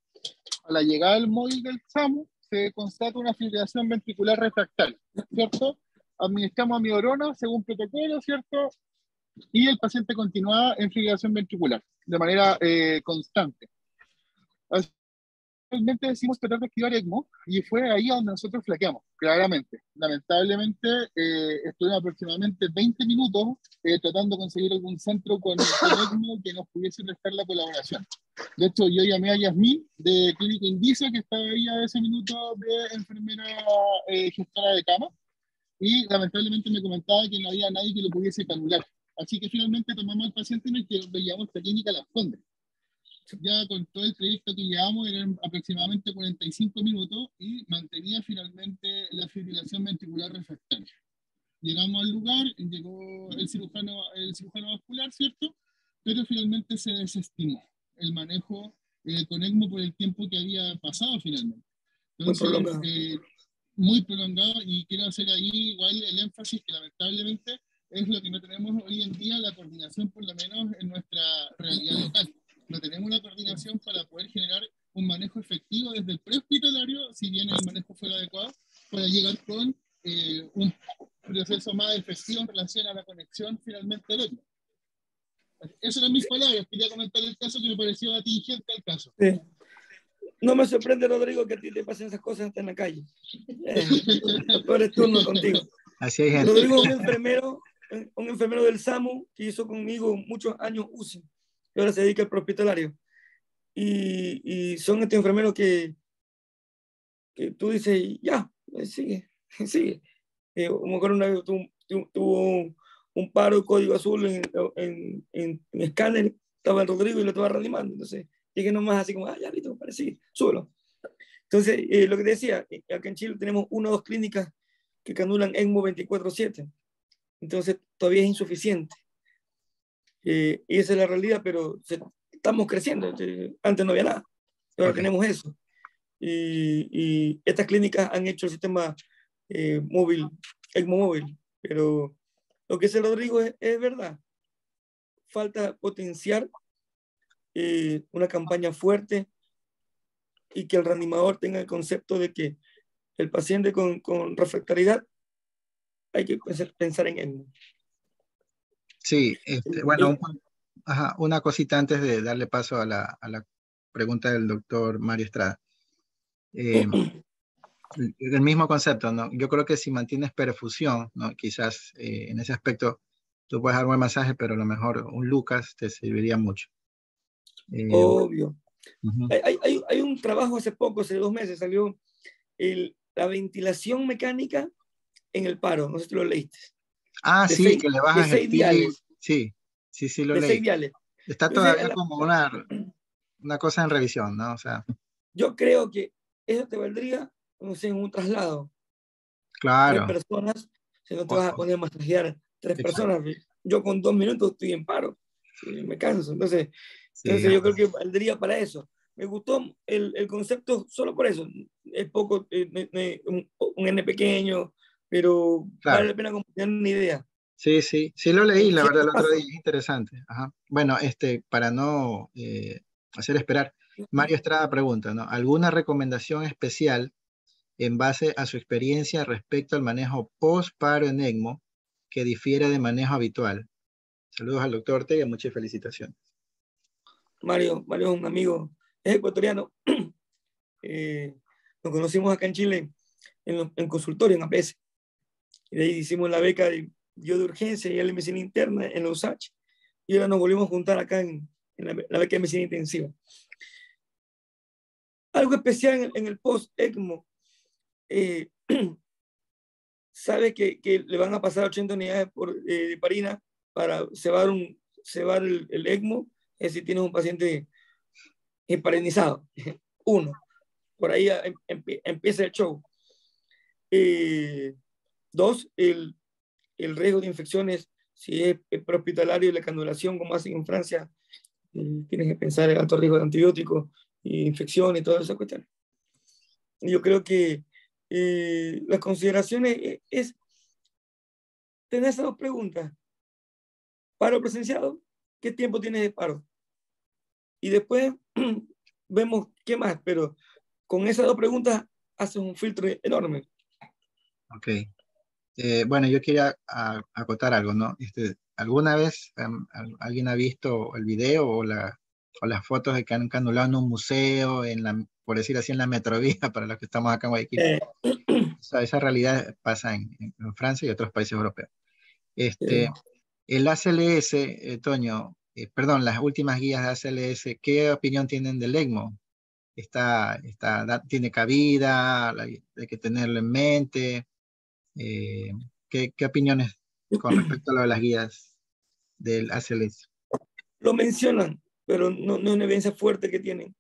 A la llegada del móvil del SAMU se constata una fibrilación ventricular refractaria, ¿cierto? Administramos amiodarona según protocolo, ¿cierto? Y el paciente continuaba en fibrilación ventricular de manera constante. Así, realmente decidimos tratar de activar ECMO y fue ahí donde nosotros flaqueamos, claramente. Lamentablemente, estuvimos aproximadamente 20 minutos tratando de conseguir algún centro con ECMO que nos pudiese prestar la colaboración. De hecho, yo llamé a Yasmín de Clínico Indiza, que estaba ahí a ese minuto de enfermera gestora de cama, y lamentablemente me comentaba que no había nadie que lo pudiese canular. Así que finalmente tomamos al paciente y nos llevamos a esta clínica Las Condes. Ya con todo el trayecto que llevamos eran aproximadamente 45 minutos y mantenía finalmente la fibrilación ventricular refractaria. Llegamos al lugar, llegó el cirujano vascular, ¿cierto? Pero finalmente se desestimó el manejo con ECMO por el tiempo que había pasado finalmente. Entonces, Muy prolongado. Muy prolongado, y quiero hacer ahí igual el énfasis que lamentablemente es lo que no tenemos hoy en día, la coordinación por lo menos en nuestra realidad local. No tenemos una coordinación para poder generar un manejo efectivo desde el prehospitalario, si bien el manejo fuera adecuado, para llegar con un proceso más efectivo en relación a la conexión finalmente del ECMO. Esas eran mis palabras, quería comentar el caso que me pareció atingente al caso. Sí. No me sorprende, Rodrigo, que a ti te pasen esas cosas hasta en la calle. No eres turno contigo. Así hay gente. Rodrigo es un enfermero del SAMU que hizo conmigo muchos años UCI y ahora se dedica al prehospitalario. Y son estos enfermeros que tú dices, ya, sigue, sigue. Como que una vez tuvo un paro código azul en escáner, estaba el Rodrigo y lo estaba reanimando. Entonces, llegué nomás así como, ya, listo, para seguir, súbelo. Entonces, lo que te decía, acá en Chile tenemos 1 o 2 clínicas que canulan ECMO 24/7. Entonces, todavía es insuficiente. Y esa es la realidad, pero estamos creciendo. Antes no había nada, ahora tenemos eso. Y estas clínicas han hecho el sistema móvil, ECMO móvil, pero lo que dice Rodrigo es verdad. Falta potenciar una campaña fuerte y que el reanimador tenga el concepto de que el paciente con refractariedad hay que pensar en ECMO. Sí, bueno, una cosita antes de darle paso a la pregunta del doctor Mario Estrada. El mismo concepto, ¿no? Yo creo que si mantienes perfusión, ¿no? Quizás en ese aspecto tú puedes dar buen masaje, pero a lo mejor un Lucas te serviría mucho. Obvio. Uh-huh. Hay un trabajo hace poco, hace 2 meses, salió la ventilación mecánica en el paro, no sé si lo leíste. Ah, sí, que le bajas de 6 diales. Sí, lo de leí. 6 diales. Está todavía como una cosa en revisión, ¿no? O sea. Yo creo que eso te valdría, no sé, en un traslado. Claro. 3 personas, si no te vas a poner a masajear 3 personas. Yo con 2 minutos estoy en paro, me canso. Entonces yo creo que valdría para eso. Me gustó el concepto solo por eso. Es poco, un N pequeño, pero vale la pena tener una idea. Sí lo leí, la verdad, el otro día, interesante. Ajá. Bueno, para no hacer esperar, Mario Estrada pregunta, ¿no? ¿Alguna recomendación especial en base a su experiencia respecto al manejo post-paro en ECMO que difiere de manejo habitual? Saludos al doctor Ortega, muchas felicitaciones. Mario es un amigo, es ecuatoriano. Nos conocimos acá en Chile en consultorio, en APS. Y de ahí hicimos la beca de urgencia y la medicina interna en la USACH. y ahora nos volvimos a juntar acá en la beca de medicina intensiva. Algo especial en el post-ECMO, sabe que le van a pasar 80 unidades de heparina para cebar el ECMO, es decir, tienes un paciente heparinizado. Uno, por ahí empieza el show. Dos, el riesgo de infecciones, si es prehospitalario y la canulación, como hacen en Francia, tienes que pensar en alto riesgo de antibióticos, infección y todas esas cuestiones. Yo creo que las consideraciones es tener esas dos preguntas. Paro presenciado, ¿qué tiempo tienes de paro? Y después vemos qué más, pero con esas dos preguntas haces un filtro enorme. Ok. Bueno, yo quería acotar algo, ¿no? ¿Alguna vez alguien ha visto el video o las fotos de que han canulado en un museo, por decir así, en la Metrovía, para los que estamos acá en Guayaquil? Esa realidad pasa en Francia y otros países europeos. El ACLS, Toño, perdón, las últimas guías de ACLS, ¿qué opinión tienen del ECMO? ¿Tiene cabida? ¿Hay que tenerlo en mente? ¿Qué opiniones con respecto a lo de las guías del ACLS? Lo mencionan, pero no es una evidencia fuerte que tienen.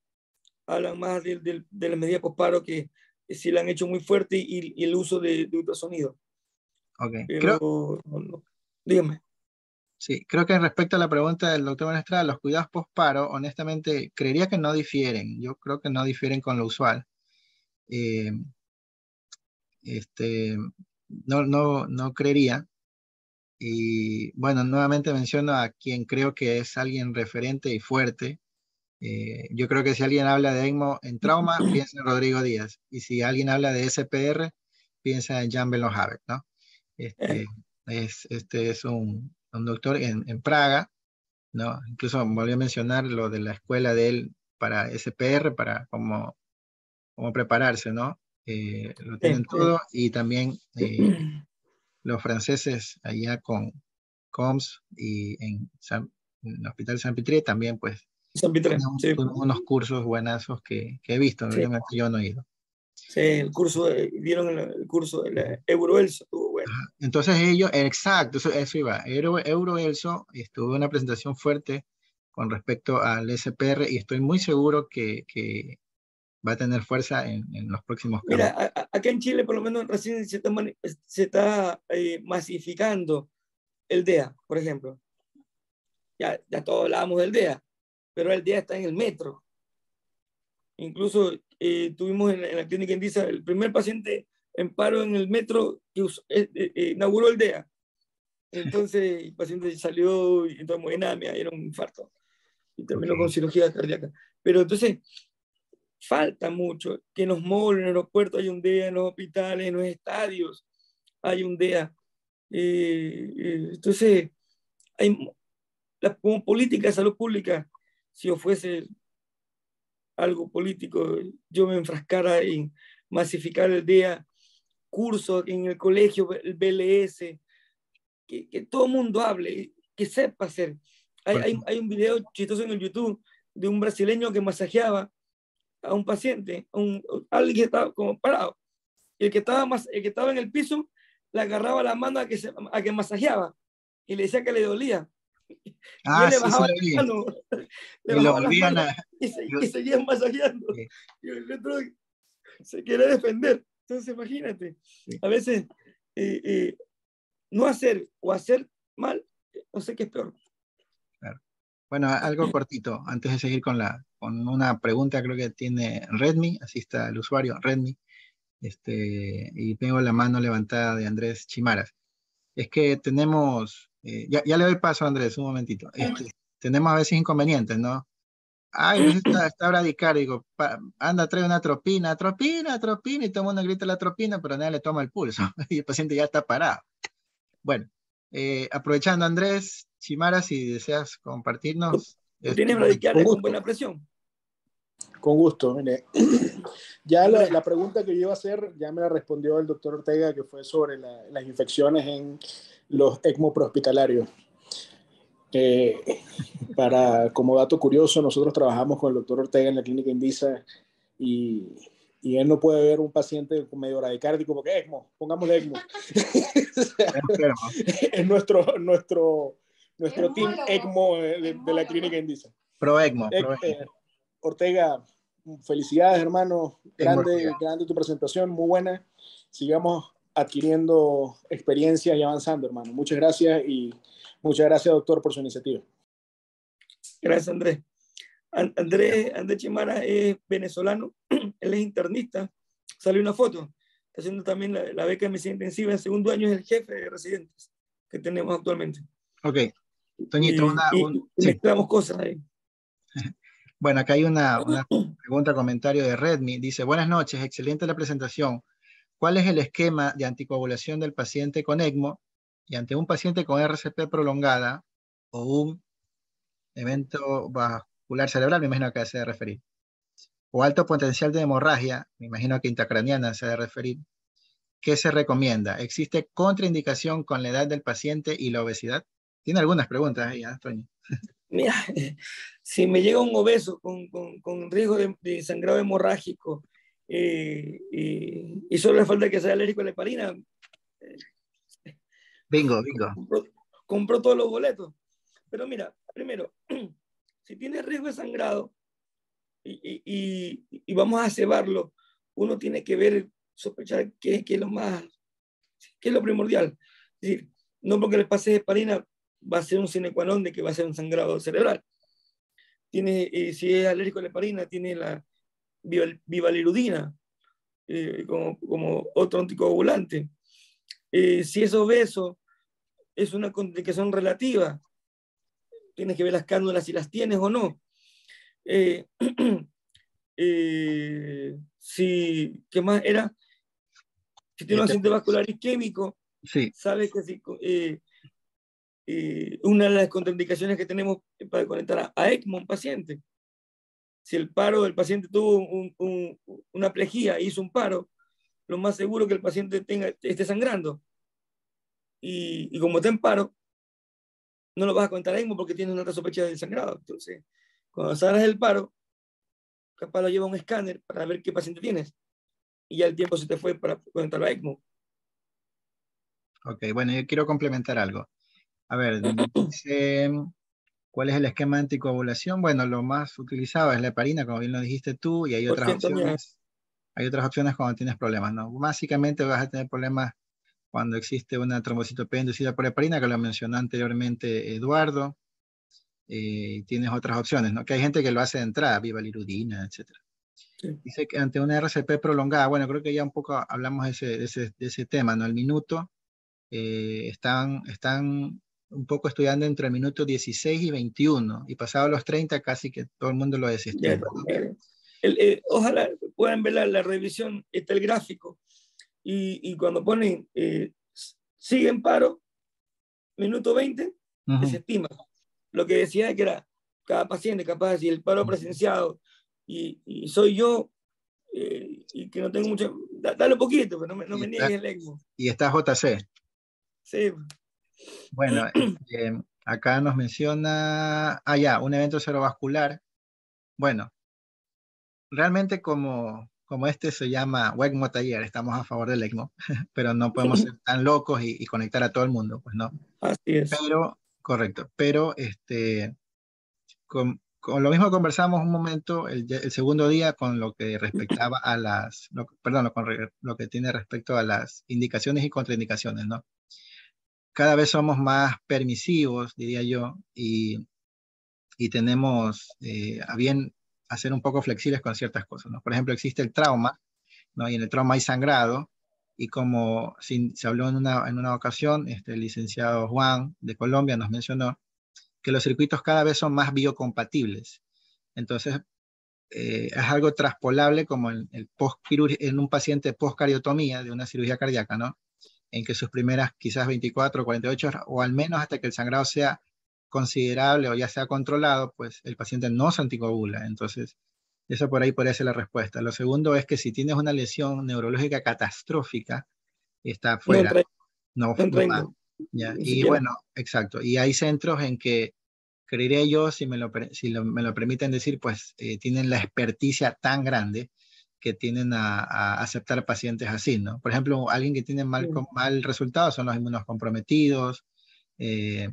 Hablan más de la medida posparo, que sí la han hecho muy fuerte, y el uso de ultrasonido. Okay. Pero, dígame. Sí, creo que respecto a la pregunta del doctor Menestrada, los cuidados posparo, honestamente, creería que no difieren. Yo creo que no difieren con lo usual. Eh, no creería. Y bueno, nuevamente menciono a quien creo que es alguien referente y fuerte. Yo creo que si alguien habla de ECMO en trauma, piensa en Rodrigo Díaz. Y si alguien habla de SPR, piensa en Jan Belohavec, ¿no? Este es un doctor en Praga, ¿no? Incluso volví a mencionar lo de la escuela de él para SPR, para cómo prepararse, ¿no? Lo tienen todo, y también los franceses allá con COMS y en el Hospital San Pitri también, pues, tienen unos cursos buenazos que he visto, Sí. yo no he ido. Sí, el curso, vieron el curso de la Euroelso, estuvo bueno. Entonces ellos, exacto, eso iba. Euroelso estuvo una presentación fuerte con respecto al SPR, y estoy muy seguro que va a tener fuerza en los próximos Mira, campos. acá en Chile por lo menos recién se está masificando el DEA, por ejemplo. Ya todos hablábamos del DEA, pero el DEA está en el metro. Incluso tuvimos en la clínica Indisa el primer paciente en paro en el metro que inauguró el DEA. Entonces el paciente salió y entró en hemodinamia, era un infarto, y terminó con cirugía cardíaca. Pero entonces falta mucho que en los malls, en los aeropuertos hay un DEA, en los hospitales, en los estadios hay un DEA. Entonces, como política de salud pública, si yo fuese algo político, yo me enfrascara en masificar el DEA, cursos en el colegio, el BLS, que todo el mundo hable, que sepa hacer. Hay un video chistoso en el YouTube de un brasileño que masajeaba a un paciente, alguien que estaba como parado. Y el que estaba en el piso le agarraba la mano a que masajeaba y le decía que le dolía. Y él le bajaba la mano, le bajaba las manos y seguían masajeando. Sí. Y el otro se quiere defender. Entonces, imagínate, sí. A veces no hacer o hacer mal, no sé qué es peor. Claro. Bueno, algo cortito, antes de seguir con una pregunta, creo que tiene Redmi, así está el usuario, Redmi, y tengo la mano levantada de Andrés Chimaras. Es que tenemos, ya le doy paso a Andrés, un momentito. Tenemos a veces inconvenientes, ¿no? Ay, pues está bradicardia, digo, anda, trae una atropina, y todo el mundo grita la atropina, pero nadie le toma el pulso, y el paciente ya está parado. Bueno, aprovechando, Andrés Chimara, si deseas compartirnos. ¿Tienes bradicardia con buena presión? Con gusto, mire. Ya la pregunta que yo iba a hacer, ya me la respondió el doctor Ortega, que fue sobre las infecciones en los ECMO prehospitalarios. Como dato curioso, nosotros trabajamos con el doctor Ortega en la clínica Indisa y él no puede ver un paciente con medio bradicárdico porque ECMO, pongámosle ECMO. Es nuestro team ECMO de la clínica Indisa. Pro ECMO. Ortega, felicidades, hermano. Grande tu presentación, muy buena. Sigamos adquiriendo experiencias y avanzando, hermano. Muchas gracias y muchas gracias, doctor, por su iniciativa. Gracias, Andrés. Andrés Chimara es venezolano, él es internista, salió una foto, está haciendo también la beca de medicina intensiva en segundo año, es el jefe de residentes que tenemos actualmente. Ok, Toñito, y mezclamos cosas ahí. Bueno, acá hay una pregunta, comentario de Redmi, dice, buenas noches, excelente la presentación. ¿Cuál es el esquema de anticoagulación del paciente con ECMO y ante un paciente con RCP prolongada o un evento vascular cerebral, me imagino que se debe referir, o alto potencial de hemorragia, me imagino que intracraniana se debe referir? ¿Qué se recomienda? ¿Existe contraindicación con la edad del paciente y la obesidad? Tiene algunas preguntas ahí, Toño. Mira, si me llega un obeso con riesgo de sangrado hemorrágico y solo le falta que sea alérgico a la heparina, bingo. Compró todos los boletos. Pero mira, primero, si tiene riesgo de sangrado y vamos a cebarlo, uno tiene que ver, sospechar qué es lo primordial. Es decir, no porque le pase heparina va a ser un sine qua non de que va a ser un sangrado cerebral. Si es alérgico a la heparina, tiene la bivalirudina como otro anticoagulante. Si es obeso, es una contraindicación relativa. Tienes que ver las cánulas si las tienes o no. ¿Qué más era? Si tiene un accidente vascular isquémico, sí. Sabes que si, una de las contraindicaciones que tenemos para conectar a ECMO a un paciente, si el paro del paciente tuvo una plejía, hizo un paro, lo más seguro que el paciente esté sangrando. Y como está en paro, no lo vas a conectar a ECMO porque tiene una alta sospecha de sangrado. Entonces, cuando salgas del paro, capaz lo lleva a un escáner para ver qué paciente tienes. Y ya el tiempo se te fue para conectarlo a ECMO. Ok, bueno, yo quiero complementar algo. A ver, dice, ¿cuál es el esquema de anticoagulación? Bueno, lo más utilizado es la heparina, como bien lo dijiste tú, y hay otras opciones. Hay otras opciones cuando tienes problemas, ¿no? Básicamente vas a tener problemas cuando existe una trombocitopenia inducida por heparina, que lo mencionó anteriormente Eduardo. Tienes otras opciones, ¿no? Que hay gente que lo hace de entrada, bivalirudina, etc. Sí. Dice que ante una RCP prolongada, bueno, creo que ya un poco hablamos de ese tema, ¿no? El minuto, están un poco estudiando entre el minuto 16 y 21, y pasado los 30 casi que todo el mundo lo desestima. Ojalá puedan ver la revisión, está el gráfico, y cuando ponen sigue en paro, minuto 20, desestima. Lo que decía es que era cada paciente capaz, si el paro presenciado y soy yo, y que no tengo mucho, dale un poquito, pero no me niegues el ECMO. Y está JC. Sí. Bueno, acá nos menciona, un evento cerebrovascular. Bueno, realmente como este se llama ECMO Taller, estamos a favor del ECMO, pero no podemos ser tan locos y conectar a todo el mundo, pues no. Así es. Pero, correcto, pero con lo mismo conversamos un momento el segundo día con lo que respectaba a con lo que tiene respecto a las indicaciones y contraindicaciones, ¿no? Cada vez somos más permisivos, diría yo, y tenemos a bien hacer un poco flexibles con ciertas cosas, ¿no? Por ejemplo, existe el trauma, ¿no? Y en el trauma hay sangrado, y como se habló en una ocasión, el licenciado Juan de Colombia nos mencionó que los circuitos cada vez son más biocompatibles. Entonces, es algo traspolable como en un paciente post-cariotomía de una cirugía cardíaca, ¿no? En que sus primeras quizás 24 o 48 horas, o al menos hasta que el sangrado sea considerable o ya sea controlado, pues el paciente no se anticoagula. Entonces, eso por ahí podría ser la respuesta. Lo segundo es que si tienes una lesión neurológica catastrófica, está fuera. No va. ¿Ya? Y bueno, exacto. Y hay centros en que creería yo, me lo permiten decir, pues tienen la experticia tan grande que tienden a aceptar pacientes así, ¿no? Por ejemplo, alguien que tiene mal resultado son los inmunocomprometidos. eh,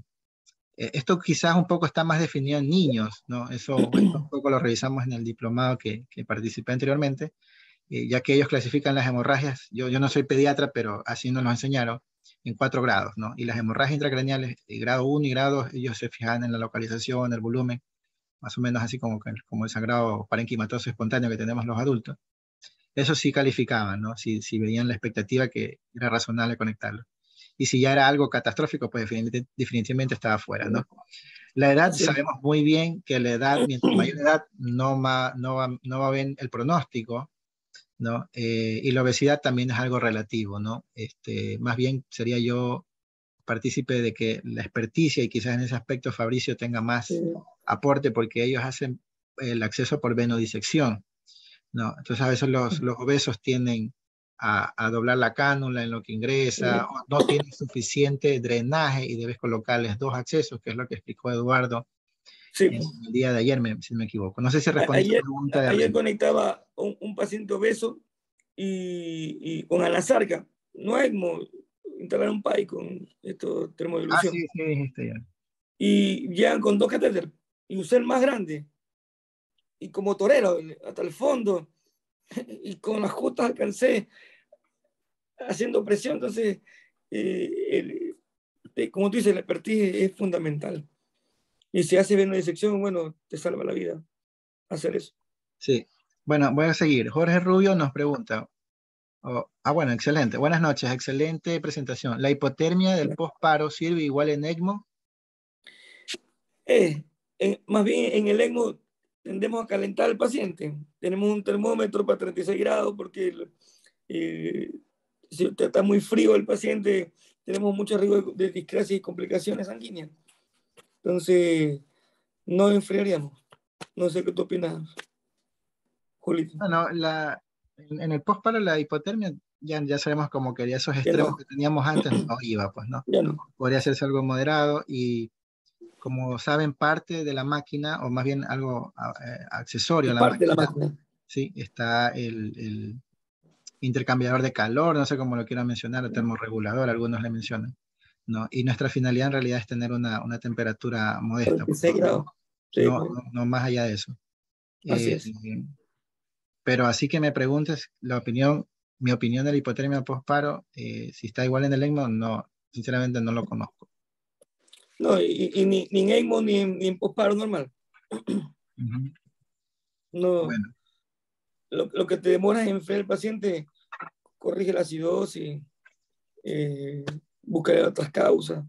Esto quizás un poco está más definido en niños, ¿no? Eso un poco lo revisamos en el diplomado que participé anteriormente, ya que ellos clasifican las hemorragias, yo no soy pediatra, pero así nos lo enseñaron, en 4 grados, ¿no? Y las hemorragias intracraneales, grado 1 y grado 2, ellos se fijan en la localización, el volumen, más o menos así como el sangrado parenquimatoso espontáneo que tenemos los adultos. Eso sí calificaban, ¿no? Si veían la expectativa que era razonable conectarlo. Y si ya era algo catastrófico, pues definitivamente estaba fuera, ¿no? La edad, Sí. sabemos muy bien que la edad, mientras mayor edad, no va bien el pronóstico, ¿no? Y la obesidad también es algo relativo, ¿no? Más bien sería yo partícipe de que la experticia y quizás en ese aspecto Fabricio tenga más aporte porque ellos hacen el acceso por venodisección, ¿no? Entonces a veces los obesos tienden a doblar la cánula en lo que ingresa, o no tienen suficiente drenaje y debes colocarles 2 accesos, que es lo que explicó Eduardo Sí. el día de ayer, si no me equivoco. No sé si respondí a la pregunta de Ayer arriba. conectaba un paciente obeso y con Alasarca, no ECMO, instalar un PAI con esto, termodilución. Sí, dijiste ya. Y llegan con 2 catéteres y usé el más grande y como torero hasta el fondo y con las justas alcancé haciendo presión. Entonces, como tú dices, la expertise es fundamental. Y si hace bien una disección, bueno, te salva la vida hacer eso. Sí. Bueno, voy a seguir. Jorge Rubio nos pregunta. Bueno, excelente. Buenas noches, excelente presentación. ¿La hipotermia del postparo sirve igual en ECMO? Más bien en el ECMO tendemos a calentar al paciente. Tenemos un termómetro para 36 grados porque si está muy frío el paciente, tenemos mucho riesgo de discrasia y complicaciones sanguíneas. Entonces, no enfriaríamos. No sé qué tú opinas, Julito. Bueno, en el postparo la hipotermia ya sabemos como que ya esos Que extremos no, que teníamos antes no iba, pues, ¿no? ya no. Podría hacerse algo moderado y como saben, parte de la máquina, o más bien algo accesorio Es a la parte de la máquina, máquina. sí, está el intercambiador de calor, no sé cómo lo quieran mencionar, el termorregulador, algunos le mencionan, ¿no? Y nuestra finalidad en realidad es tener una temperatura modesta, pues, 36 grados. Sí, no más allá de eso. así Eh, es. pero así que me preguntes mi opinión de la hipotermia postparo, si está igual en el ECMO, no, sinceramente no lo conozco. No, y ni en ECMO ni en postparo normal. Uh-huh. No, Bueno, lo que te demora en enfriar el paciente, corrige la acidosis, busca otras causas.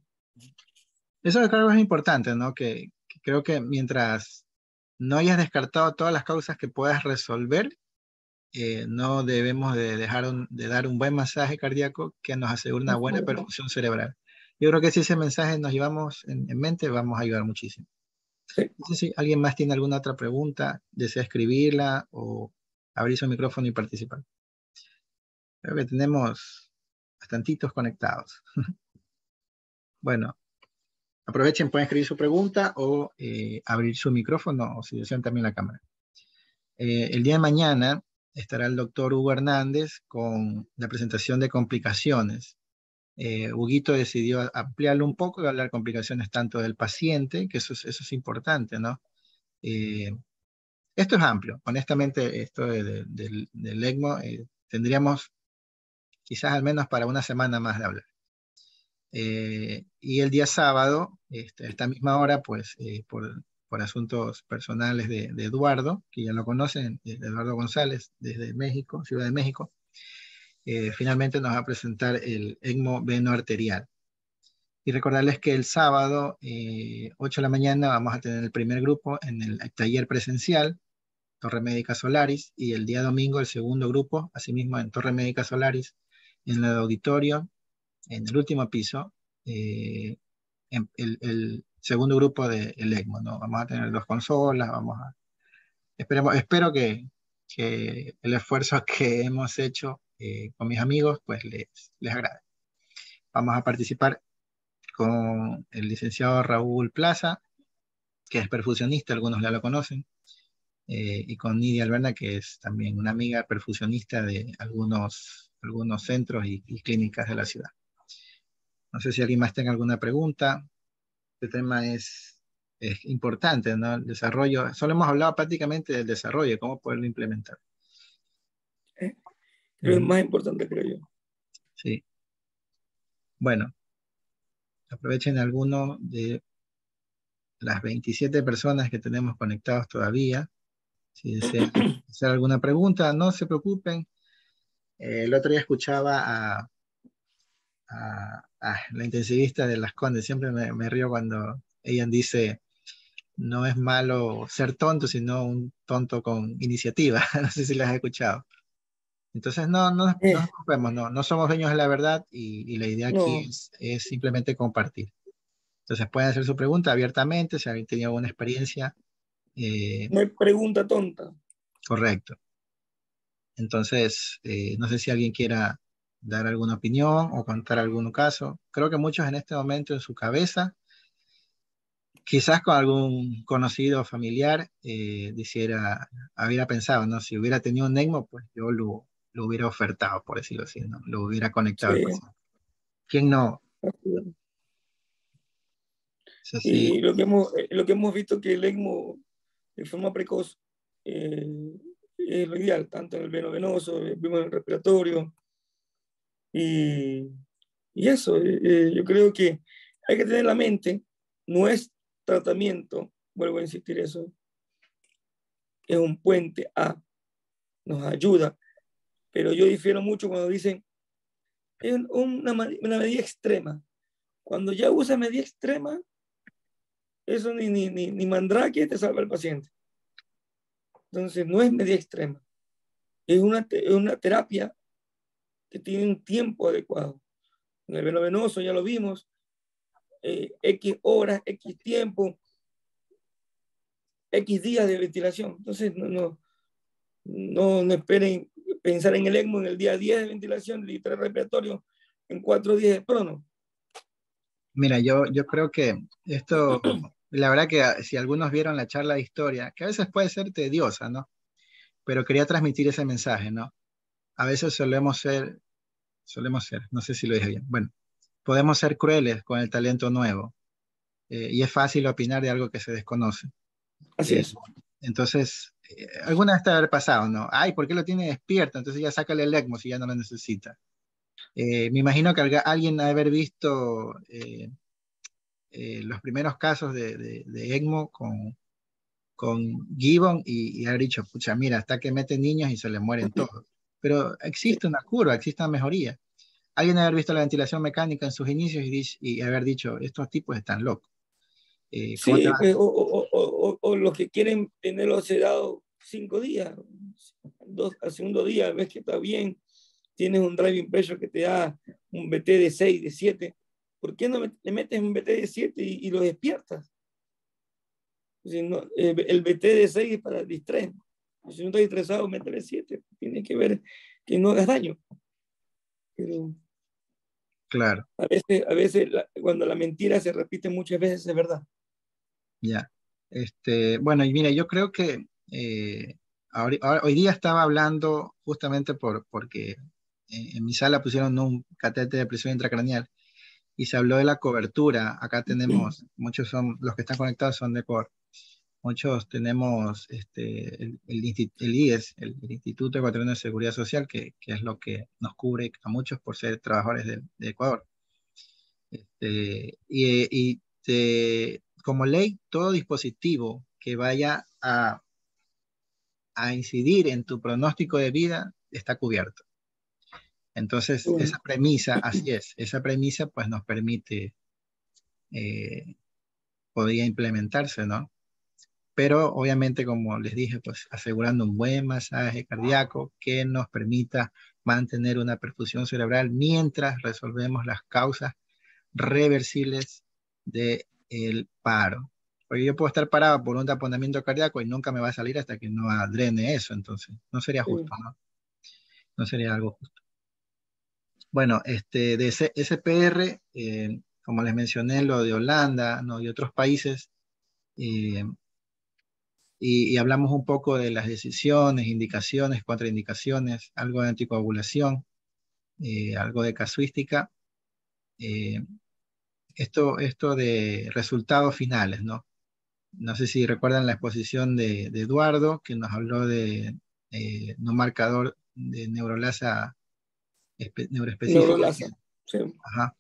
eso creo que es importante, ¿no? Que creo que mientras no hayas descartado todas las causas que puedas resolver, no debemos de de dar un buen masaje cardíaco que nos asegure una buena perfusión cerebral. Yo creo que si ese mensaje nos llevamos en mente, vamos a ayudar muchísimo. Sí. No sé si alguien más tiene alguna otra pregunta, desea escribirla o abrir su micrófono y participar. Creo que tenemos bastantitos conectados. Bueno, aprovechen, pueden escribir su pregunta o abrir su micrófono o si desean también la cámara. El día de mañana estará el doctor Hugo Hernández con la presentación de complicaciones. Huguito decidió ampliarlo un poco y hablar de complicaciones tanto del paciente, que eso es importante, ¿no? Esto es amplio. Honestamente, esto del ECMO tendríamos quizás al menos para una semana más de hablar. Y el día sábado, a esta misma hora, pues por asuntos personales de Eduardo, que ya lo conocen, Eduardo González, desde México, Ciudad de México, finalmente nos va a presentar el ECMO veno-arterial. Y recordarles que el sábado, 8 de la mañana, vamos a tener el primer grupo en el taller presencial, Torre Médica Solaris, y el día domingo el segundo grupo, asimismo en Torre Médica Solaris, en el auditorio, en el último piso, el segundo grupo del ECMO, ¿no? Vamos a tener 2 consolas, espero que el esfuerzo que hemos hecho con mis amigos, pues les agrade. Vamos a participar con el licenciado Raúl Plaza, que es perfusionista, algunos ya lo conocen, y con Nidia Alberna, que es también una amiga perfusionista de algunos centros y clínicas de la ciudad. No sé si alguien más tenga alguna pregunta. Este tema es importante, ¿no? El desarrollo, solo hemos hablado prácticamente del desarrollo, cómo poderlo implementar. Pero es más importante, creo yo. Sí. Bueno, aprovechen alguno de las 27 personas que tenemos conectados todavía. Si desean hacer alguna pregunta, no se preocupen. El otro día escuchaba a la intensivista de Las Condes, siempre me río cuando ella dice, no es malo ser tonto, sino un tonto con iniciativa. No sé si las has escuchado. Entonces, no nos preocupemos, no somos dueños de la verdad y la idea aquí No, es simplemente compartir. Entonces, pueden hacer su pregunta abiertamente, si alguien tiene alguna experiencia. no hay pregunta tonta. Correcto. Entonces, no sé si alguien quiera dar alguna opinión o contar algún caso. Creo que muchos en este momento en su cabeza, quizás con algún conocido o familiar, hubiera pensado, ¿no? Si hubiera tenido un ECMO, pues yo lo hubiera ofertado, por decirlo así, ¿no? Lo hubiera conectado al Sí. paciente. ¿Quién no? Eso sí, Y lo que hemos visto que el ECMO de forma precoz es lo ideal, tanto en el veno venoso, vimos en el respiratorio. Y, y eso, yo creo que hay que tener en la mente, no es tratamiento, vuelvo a insistir eso, es un puente a, nos ayuda, pero yo difiero mucho cuando dicen, es una medida extrema. Cuando ya usa medida extrema, eso ni mandrake te salva al paciente. Entonces, no es medida extrema, es una terapia que tiene un tiempo adecuado. En el veno venoso ya lo vimos, X horas, X tiempo, X días de ventilación. Entonces, no esperen pensar en el ECMO en el día 10 de ventilación, el día respiratorio, en 4 días de prono. mira, yo creo que esto, la verdad que si algunos vieron la charla de historia, que a veces puede ser tediosa, ¿no? Pero quería transmitir ese mensaje, ¿no? A veces solemos ser, no sé si lo dije bien, bueno, podemos ser crueles con el talento nuevo, y es fácil opinar de algo que se desconoce. Así es. Entonces, alguna vez te haber pasado, ¿no? Ay, ¿por qué lo tiene despierto? Entonces ya sácale el ECMO si ya no lo necesita. Me imagino que alguien ha de haber visto los primeros casos de ECMO con Gibbon y haber dicho, pucha, mira, hasta que mete niños y se le mueren todos. Pero existe una curva, existe una mejoría. Alguien haber visto la ventilación mecánica en sus inicios y haber dicho, estos tipos están locos. ¿Cómo te Sí, va? pues, o los que quieren tenerlo sedado 5 días, al segundo día ves que está bien, tienes un driving pressure que te da un BT de 6, de 7, ¿por qué no le metes un BT de 7 y lo despiertas? Si no, el BT de 6 es para distraer. Si no estás estresado, métele 7. Tienes que ver que no hagas daño. Pero Claro, a veces cuando la mentira se repite muchas veces es verdad. ya. Bueno, y mira, yo creo que hoy día estaba hablando justamente porque en mi sala pusieron un catéter de presión intracraneal y se habló de la cobertura. Acá tenemos, muchos son, los que están conectados son de COR. Muchos tenemos el IES, el Instituto Ecuatoriano de Seguridad Social, que es lo que nos cubre a muchos por ser trabajadores de Ecuador. Como ley, todo dispositivo que vaya a incidir en tu pronóstico de vida está cubierto. Entonces, esa premisa, así es, esa premisa pues nos permite, eh, podría implementarse, ¿no? Pero obviamente, como les dije, pues asegurando un buen masaje cardíaco que nos permita mantener una perfusión cerebral mientras resolvemos las causas reversibles del paro. Porque yo puedo estar parado por un taponamiento cardíaco y nunca me va a salir hasta que no drene eso, entonces no sería justo, ¿no? No sería algo justo. Bueno, de SPR, como les mencioné, lo de Holanda, ¿no? Y otros países, Eh, y hablamos un poco de las decisiones, indicaciones, contraindicaciones, algo de anticoagulación, algo de casuística. eh, esto de resultados finales, ¿no? No sé si recuerdan la exposición de Eduardo, que nos habló de no marcador de neurolasa neuroespecífica. Neurolasa. Sí. Ajá.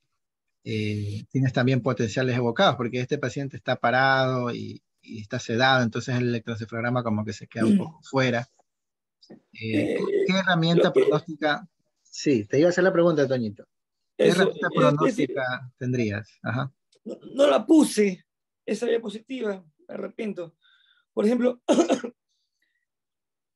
Tienes también potenciales evocados, porque este paciente está parado y está sedado, entonces el electroencefalograma como que se queda un poco fuera. ¿Qué herramienta Lo que, pronóstica? Sí, te iba a hacer la pregunta, Toñito. ¿Qué eso, herramienta yo te decir, pronóstica tendrías? Ajá. no, no la puse, esa diapositiva, me arrepiento. Por ejemplo,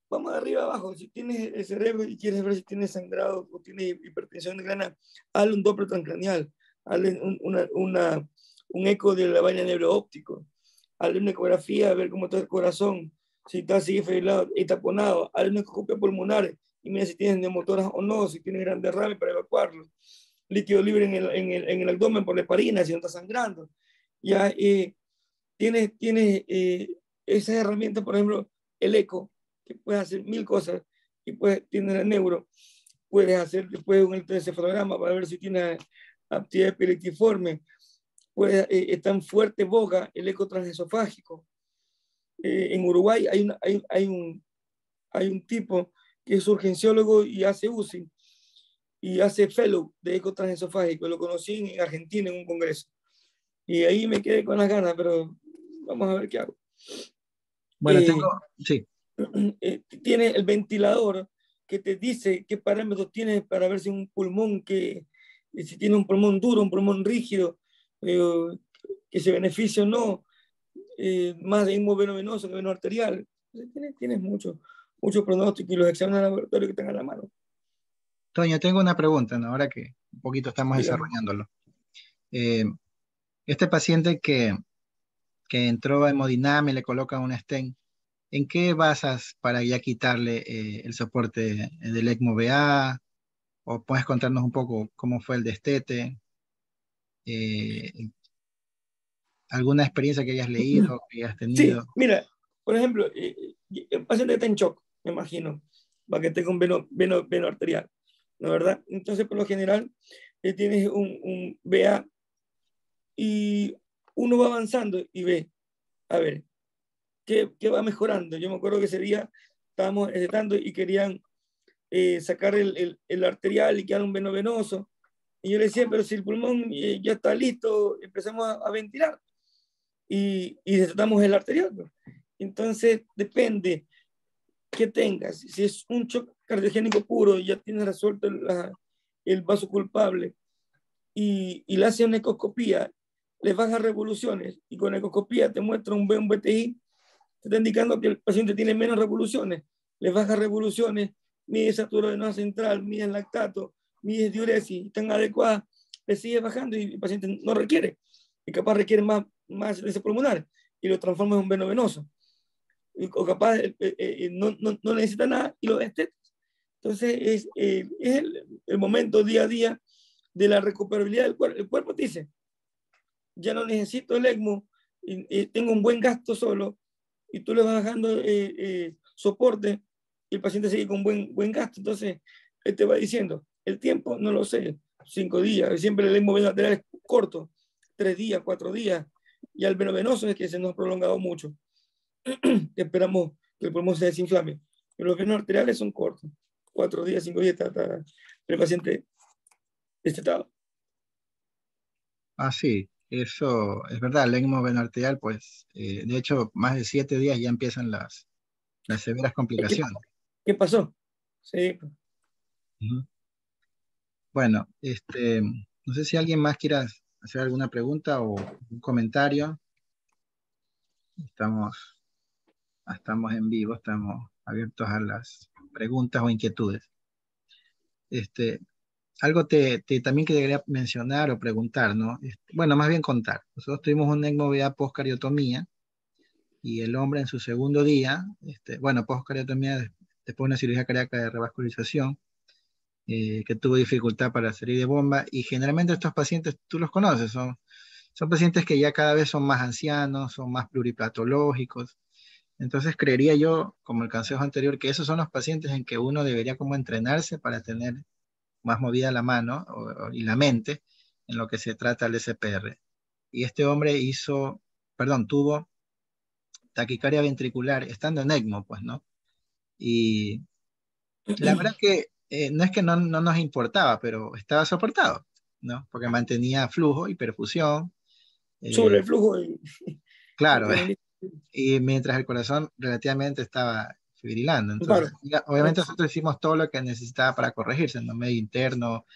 vamos de arriba abajo, si tienes el cerebro y quieres ver si tienes sangrado o tienes hipertensión de grana, hazle un Doppler transcranial, hazle un eco de la vaina neuroóptico, hazle una ecografía a ver cómo está el corazón, si está así fibrilado y taponado, hazle una ecografía pulmonar y mira si tienes neumotoras o no, si tienes gran derrame para evacuarlo, líquido libre en el abdomen por la heparina, si no está sangrando. Ya tienes esas herramientas, por ejemplo, el eco, que puedes hacer mil cosas, y tienes el neuro, puedes hacer después un electroencefalograma para ver si tienes aptitud epiletiforme, está en fuerte boga el eco transesofágico. En Uruguay hay un tipo que es urgenciólogo y hace UCI, y hace fellow de eco transesofágico, lo conocí en Argentina en un congreso, y ahí me quedé con las ganas, pero vamos a ver qué hago. Bueno, sí. Tiene el ventilador que te dice qué parámetros tiene para ver si un pulmón si tiene un pulmón duro, un pulmón rígido, que se beneficia o no, más de ritmo venoso que veno arterial. Tienes mucho pronóstico y los exámenes de laboratorio que tengan a la mano. Toño, tengo una pregunta, ¿no? Ahora que un poquito estamos Dígame. desarrollándolo. Este paciente que entró a hemodinamia y le colocan un stent, ¿en qué basas para ya quitarle el soporte del ECMO VA? ¿O puedes contarnos un poco cómo fue el destete? ¿Alguna experiencia que hayas leído, que hayas Sí, tenido? mira, por ejemplo, el paciente está en shock, me imagino, para que tenga un veno arterial, ¿no verdad? Entonces, por lo general, tienes un VA y uno va avanzando y ve, a ver, ¿qué va mejorando? Yo me acuerdo que ese día estábamos tratando y querían sacar el arterial y quedar un veno venoso. Y yo le decía, pero si el pulmón ya está listo, empezamos a ventilar y desatamos el arterial, ¿no? Entonces, depende que tengas. Si es un shock cardiogénico puro, ya tienes resuelto el vaso culpable y le hace una ecoscopía, le baja revoluciones y con ecoscopía te muestra un BTI, te está indicando que el paciente tiene menos revoluciones, le baja revoluciones, mide saturación central, mide lactato, mide diuresis, están adecuadas, le sigue bajando y el paciente no requiere, y capaz requiere más servicio pulmonar y lo transforma en un veno venoso. O capaz no necesita nada y lo destetas. Entonces es el momento día a día de la recuperabilidad del cuerpo. El cuerpo te dice, ya no necesito el ECMO, tengo un buen gasto solo, y tú le vas bajando soporte y el paciente sigue con buen gasto. Entonces, él te va diciendo, el tiempo no lo sé, 5 días, siempre el ECMO lateral es corto, 3 días, 4 días, y al venovenoso es que se nos ha prolongado mucho. Esperamos que el pulmón se desinflame, pero los venos arteriales son cortos, 4 días, 5 días, está el paciente destetado. Ah, sí, eso es verdad, el ECMO venoarterial, pues, de hecho, más de 7 días ya empiezan las severas ¿Qué, complicaciones. qué pasó? Sí. Ujú. Bueno, no sé si alguien más quiera hacer alguna pregunta o un comentario. Estamos, estamos en vivo, estamos abiertos a las preguntas o inquietudes. Este, algo también que debería mencionar o preguntar, ¿no? Bueno, más bien contar. Nosotros tuvimos un ECMO-VA post-cariotomía y el hombre en su segundo día, bueno, post-cariotomía después de una cirugía cardíaca de revascularización, que tuvo dificultad para salir de bomba, y generalmente estos pacientes tú los conoces, son son pacientes que ya cada vez son más ancianos, son más pluripatológicos. Entonces creería yo, como el consejo anterior, que esos son los pacientes en que uno debería como entrenarse para tener más movida la mano y la mente en lo que se trata del SPR. Y este hombre tuvo taquicardia ventricular, estando en ECMO, pues, ¿no? Y la verdad que no es que no nos importaba, pero estaba soportado, ¿no? Porque mantenía flujo y perfusión. Sobre eh, el flujo y lo claro, que venía. y mientras el corazón relativamente estaba fibrilando. Un Entonces, paro. obviamente nosotros hicimos todo lo que necesitaba para corregirse, ¿no? Medio interno,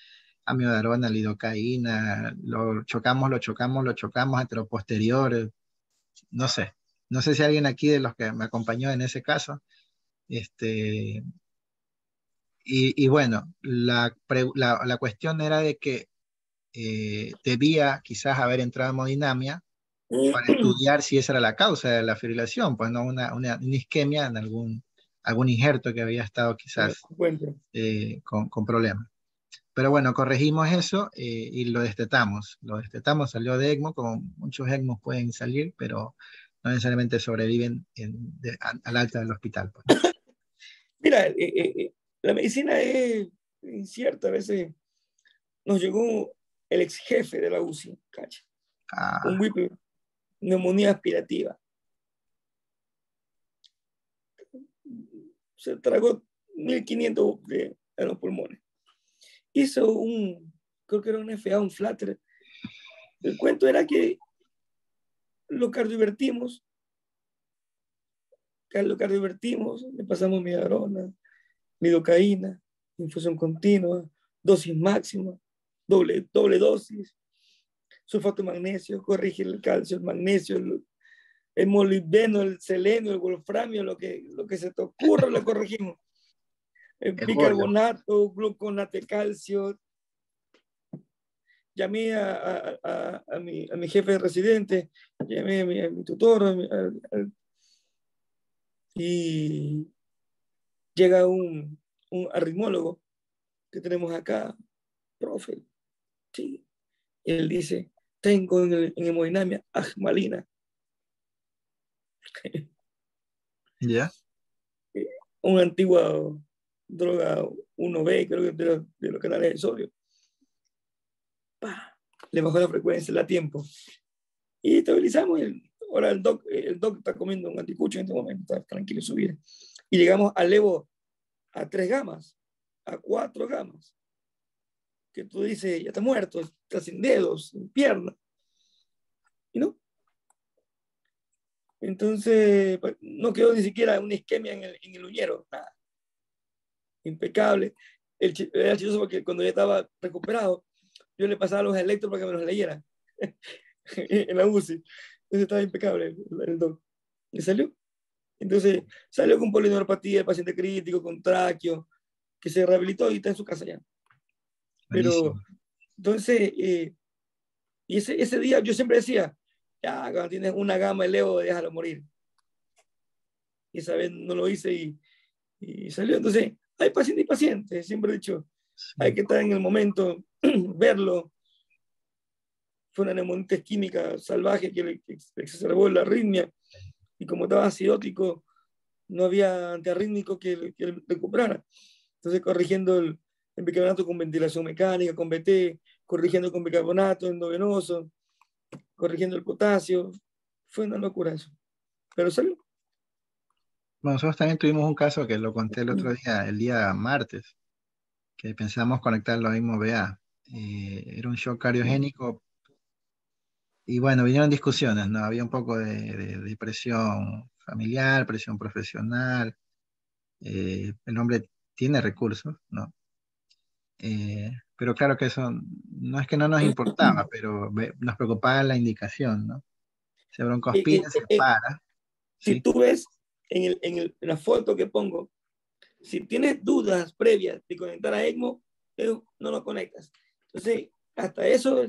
amiodarona, lidocaína, lo chocamos anteroposterior, no sé. No sé si alguien aquí de los que me acompañó en ese caso, este, y bueno, la cuestión era de que debía quizás haber entrado en hemodinamia para estudiar si esa era la causa de la fibrilación, pues no una isquemia en algún injerto que había estado quizás Encuentro. con problemas. Pero bueno, corregimos eso y lo destetamos, salió de ECMO, como muchos ECMOs pueden salir, pero no necesariamente sobreviven al alta del hospital, pues. Mira, la medicina es incierta. A veces nos llegó el ex jefe de la UCI, cacha, un Ah, Whipple, neumonía aspirativa. Se tragó 1500 en los pulmones. Hizo creo que era un FA, un flatter. El cuento era que lo cardiovertimos, le pasamos midabrona, lidocaína, infusión continua, dosis máxima, doble dosis, sulfato de magnesio, corrige el calcio, el magnesio, el molibdeno, el selenio, el wolframio, lo que se te ocurra lo corregimos. El el bollo. bicarbonato, gluconato de calcio. Llamé a mi jefe de residente, llamé a mi tutor, y llega un arritmólogo que tenemos acá, profe, sí. Y él dice, tengo en hemodinamia agmalina. ¿Ya? Una antigua droga 1B, creo que de los canales de sodio. ¡Pah! Le bajó la frecuencia, la tiempo. Y estabilizamos. Ahora el doc está comiendo un anticucho en este momento, está tranquilo en su vida. Y llegamos al Evo a 3 gamas, a 4 gamas. Que tú dices, ya está muerto, está sin dedos, sin piernas. Y no. Entonces, pues, no quedó ni siquiera una isquemia en el uñero, nada. Impecable. Era chistoso porque cuando ya estaba recuperado, yo le pasaba los electros para que me los leyera en la UCI. Entonces estaba impecable el doc. Y salió. Entonces salió con polineuropatía, el paciente crítico, con tráqueo, que se rehabilitó y está en su casa ya. Pero Buenísimo. entonces, y ese día yo siempre decía, ya, cuando tienes una gama de Leo, déjalo morir. Y esa vez no lo hice y salió. Entonces, hay paciente y paciente, siempre he dicho, hay Sí. que estar en el momento, verlo. Fue una neumonitis química salvaje que le exacerbó la arritmia, y como estaba acidótico, no había antiarrítmico que recuperara. Entonces, corrigiendo el bicarbonato con ventilación mecánica, con BT, corrigiendo con bicarbonato endovenoso, corrigiendo el potasio, fue una locura eso. Pero salió. Bueno, nosotros también tuvimos un caso que lo conté el otro día, el día martes, que pensamos conectarlo a mismo VA. Era un shock cardiogénico y bueno, vinieron discusiones, ¿no? Había un poco de presión familiar, presión profesional. El hombre tiene recursos, ¿no? Pero claro que eso no es que no nos importaba, pero nos preocupaba la indicación, ¿no? Se broncoaspira, se para, Si ¿sí? tú ves en la foto que pongo, si tienes dudas previas de conectar a ECMO, no lo conectas. Entonces, hasta eso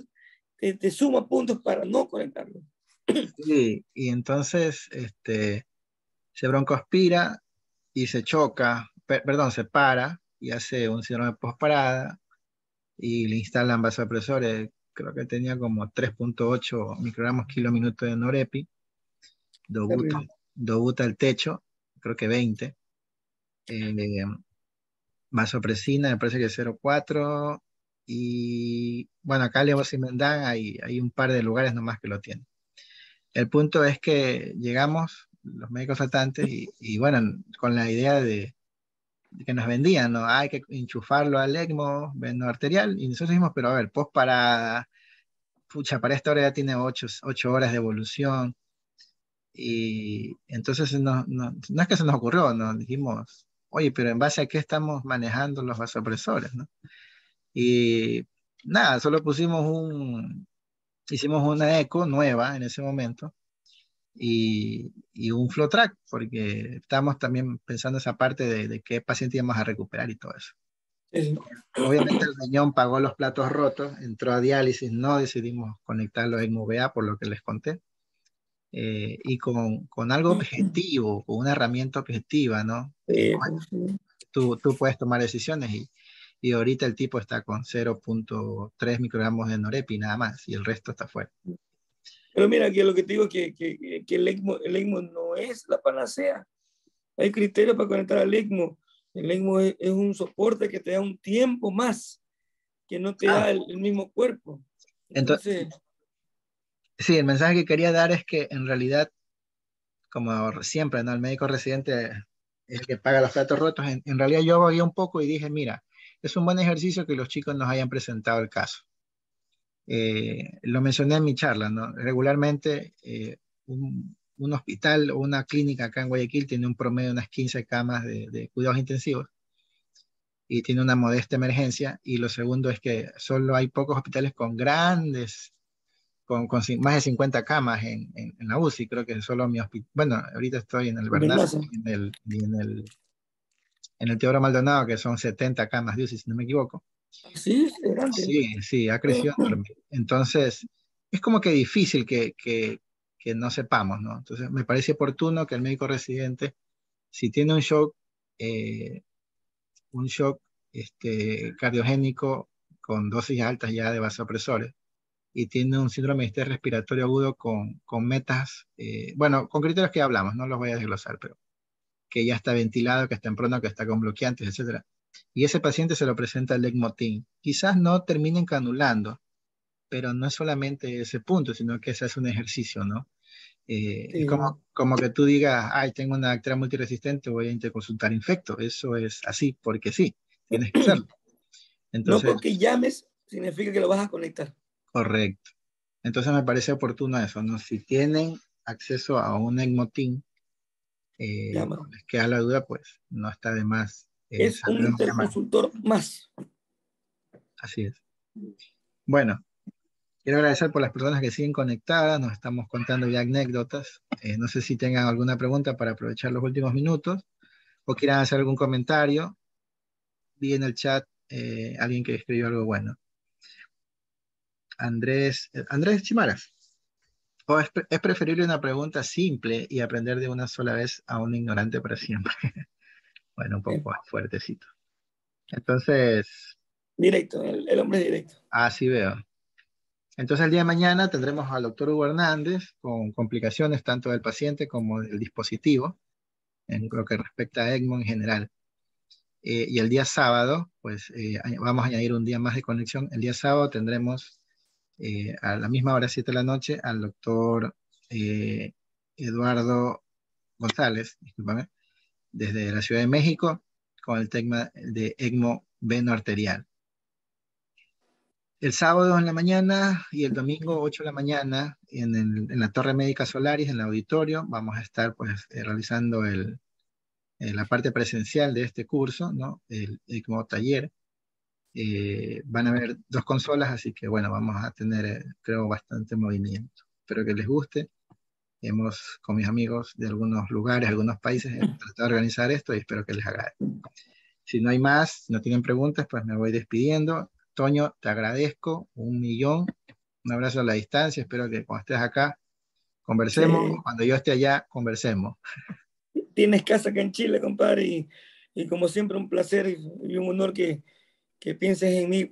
te suma puntos para no conectarlo. Sí, y entonces se broncoaspira y se choca, perdón, se para y hace un síndrome de posparada y le instalan vasopresores creo que tenía como 3.8 microgramos kilo minuto de norepi, dobuta, dobuta el techo, creo que 20, vasopresina me parece que 0.4, y bueno, acá levosimendan hay un par de lugares nomás que lo tienen. El punto es que llegamos, los médicos tratantes, y bueno, con la idea de que nos vendían, ¿no? Hay que enchufarlo al ECMO, veno arterial, y nosotros dijimos, pero a ver, para, pucha, para esta hora ya tiene 8 horas de evolución, y entonces no es que se nos ocurrió, nos dijimos, oye, pero en base a qué estamos manejando los vasopresores, ¿no? Y nada, solo hicimos una eco nueva en ese momento, y un flow track, porque estábamos también pensando esa parte de qué paciente íbamos a recuperar y todo eso. Sí. Obviamente el riñón pagó los platos rotos, entró a diálisis, no decidimos conectarlo en VA por lo que les conté, y con algo objetivo, con una herramienta objetiva, ¿no? Bueno, tú puedes tomar decisiones, y ahorita el tipo está con 0.3 microgramos de norepi nada más, y el resto está fuera. Pero mira, que lo que te digo es que el ECMO no es la panacea. Hay criterios para conectar al ECMO. El ECMO es un soporte que te da un tiempo más, que no te da el mismo cuerpo. Entonces, sí, el mensaje que quería dar es que en realidad, como siempre, ¿no? El médico residente es el que paga los platos rotos. En realidad yo voy un poco y dije, mira, es un buen ejercicio que los chicos nos hayan presentado el caso. Lo mencioné en mi charla, ¿no? Regularmente un hospital o una clínica acá en Guayaquil tiene un promedio de unas 15 camas de cuidados intensivos, y tiene una modesta emergencia, y lo segundo es que solo hay pocos hospitales con grandes, con más de 50 camas en la UCI. Creo que solo mi hospital, bueno, ahorita estoy en el Bernal y en el Teodoro Maldonado, que son 70 camas de UCI, si no me equivoco. sí, es grande. Sí, sí, ha crecido enorme. Entonces, es como que difícil que no sepamos, ¿no? Entonces, me parece oportuno que el médico residente, si tiene eh, un shock cardiogénico con dosis altas ya de vasopresores, y tiene un síndrome de estrés respiratorio agudo con metas, bueno, con criterios que hablamos, no los voy a desglosar, pero que ya está ventilado, que está en prono, que está con bloqueantes, etcétera. Y ese paciente se lo presenta al ECMO-TEAM. Quizás no terminen canulando, pero no es solamente ese punto, sino que se hace un ejercicio, ¿no? Es Sí. como que tú digas, ay, tengo una bacteria multiresistente, voy a interconsultar infecto. Eso es así, porque sí, tienes que hacerlo. No Entonces, porque llames significa que lo vas a conectar. correcto. Entonces me parece oportuno eso, ¿no? Si tienen acceso a un ECMO-TEAM, Llama. o les queda la duda, pues no está de más Es un saber llamar. interconsultor más. Así es. Bueno, quiero agradecer por las personas que siguen conectadas, nos estamos contando ya anécdotas. No sé si tengan alguna pregunta para aprovechar los últimos minutos, o quieran hacer algún comentario. Vi en el chat alguien que escribió algo bueno. Andrés Chimaras. O es preferible una pregunta simple y aprender de una sola vez a un ignorante para siempre. Bueno, un poco fuertecito. Entonces, Directo, el hombre es directo. así veo. Entonces el día de mañana tendremos al doctor Hugo Hernández con complicaciones tanto del paciente como del dispositivo, en lo que respecta a ECMO en general. Y el día sábado, pues vamos a añadir un día más de conexión. El día sábado tendremos a la misma hora, 7 de la noche, al doctor eh, Eduardo González, discúlpame, desde la Ciudad de México, con el tema de ECMO veno arterial. El sábado en la mañana y el domingo 8 de la mañana en la Torre Médica Solaris, en el auditorio, vamos a estar pues realizando la parte presencial de este curso, ¿no? El ECMO taller. Van a haber 2 consolas, así que bueno, vamos a tener, creo, bastante movimiento. Espero que les guste. Hemos, con mis amigos de algunos lugares, algunos países, tratado de organizar esto y espero que les agrade. Si no hay más, si no tienen preguntas, pues me voy despidiendo. Toño, te agradezco 1.000.000. Un abrazo a la distancia. Espero que cuando estés acá conversemos. Sí. Cuando yo esté allá, conversemos. Tienes casa acá en Chile, compadre, y como siempre un placer y un honor que pienses en mí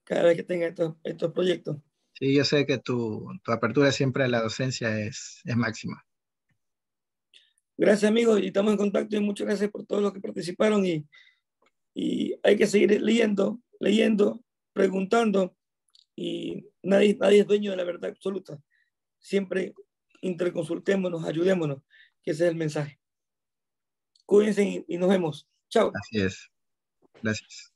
cada vez que tenga estos proyectos. Sí, yo sé que tu apertura siempre a la docencia es máxima. Gracias, amigos, y estamos en contacto y muchas gracias por todos los que participaron y hay que seguir leyendo, preguntando y nadie es dueño de la verdad absoluta. Siempre interconsultémonos, ayudémonos, que ese es el mensaje. Cuídense y nos vemos. Chao. Así es. Gracias.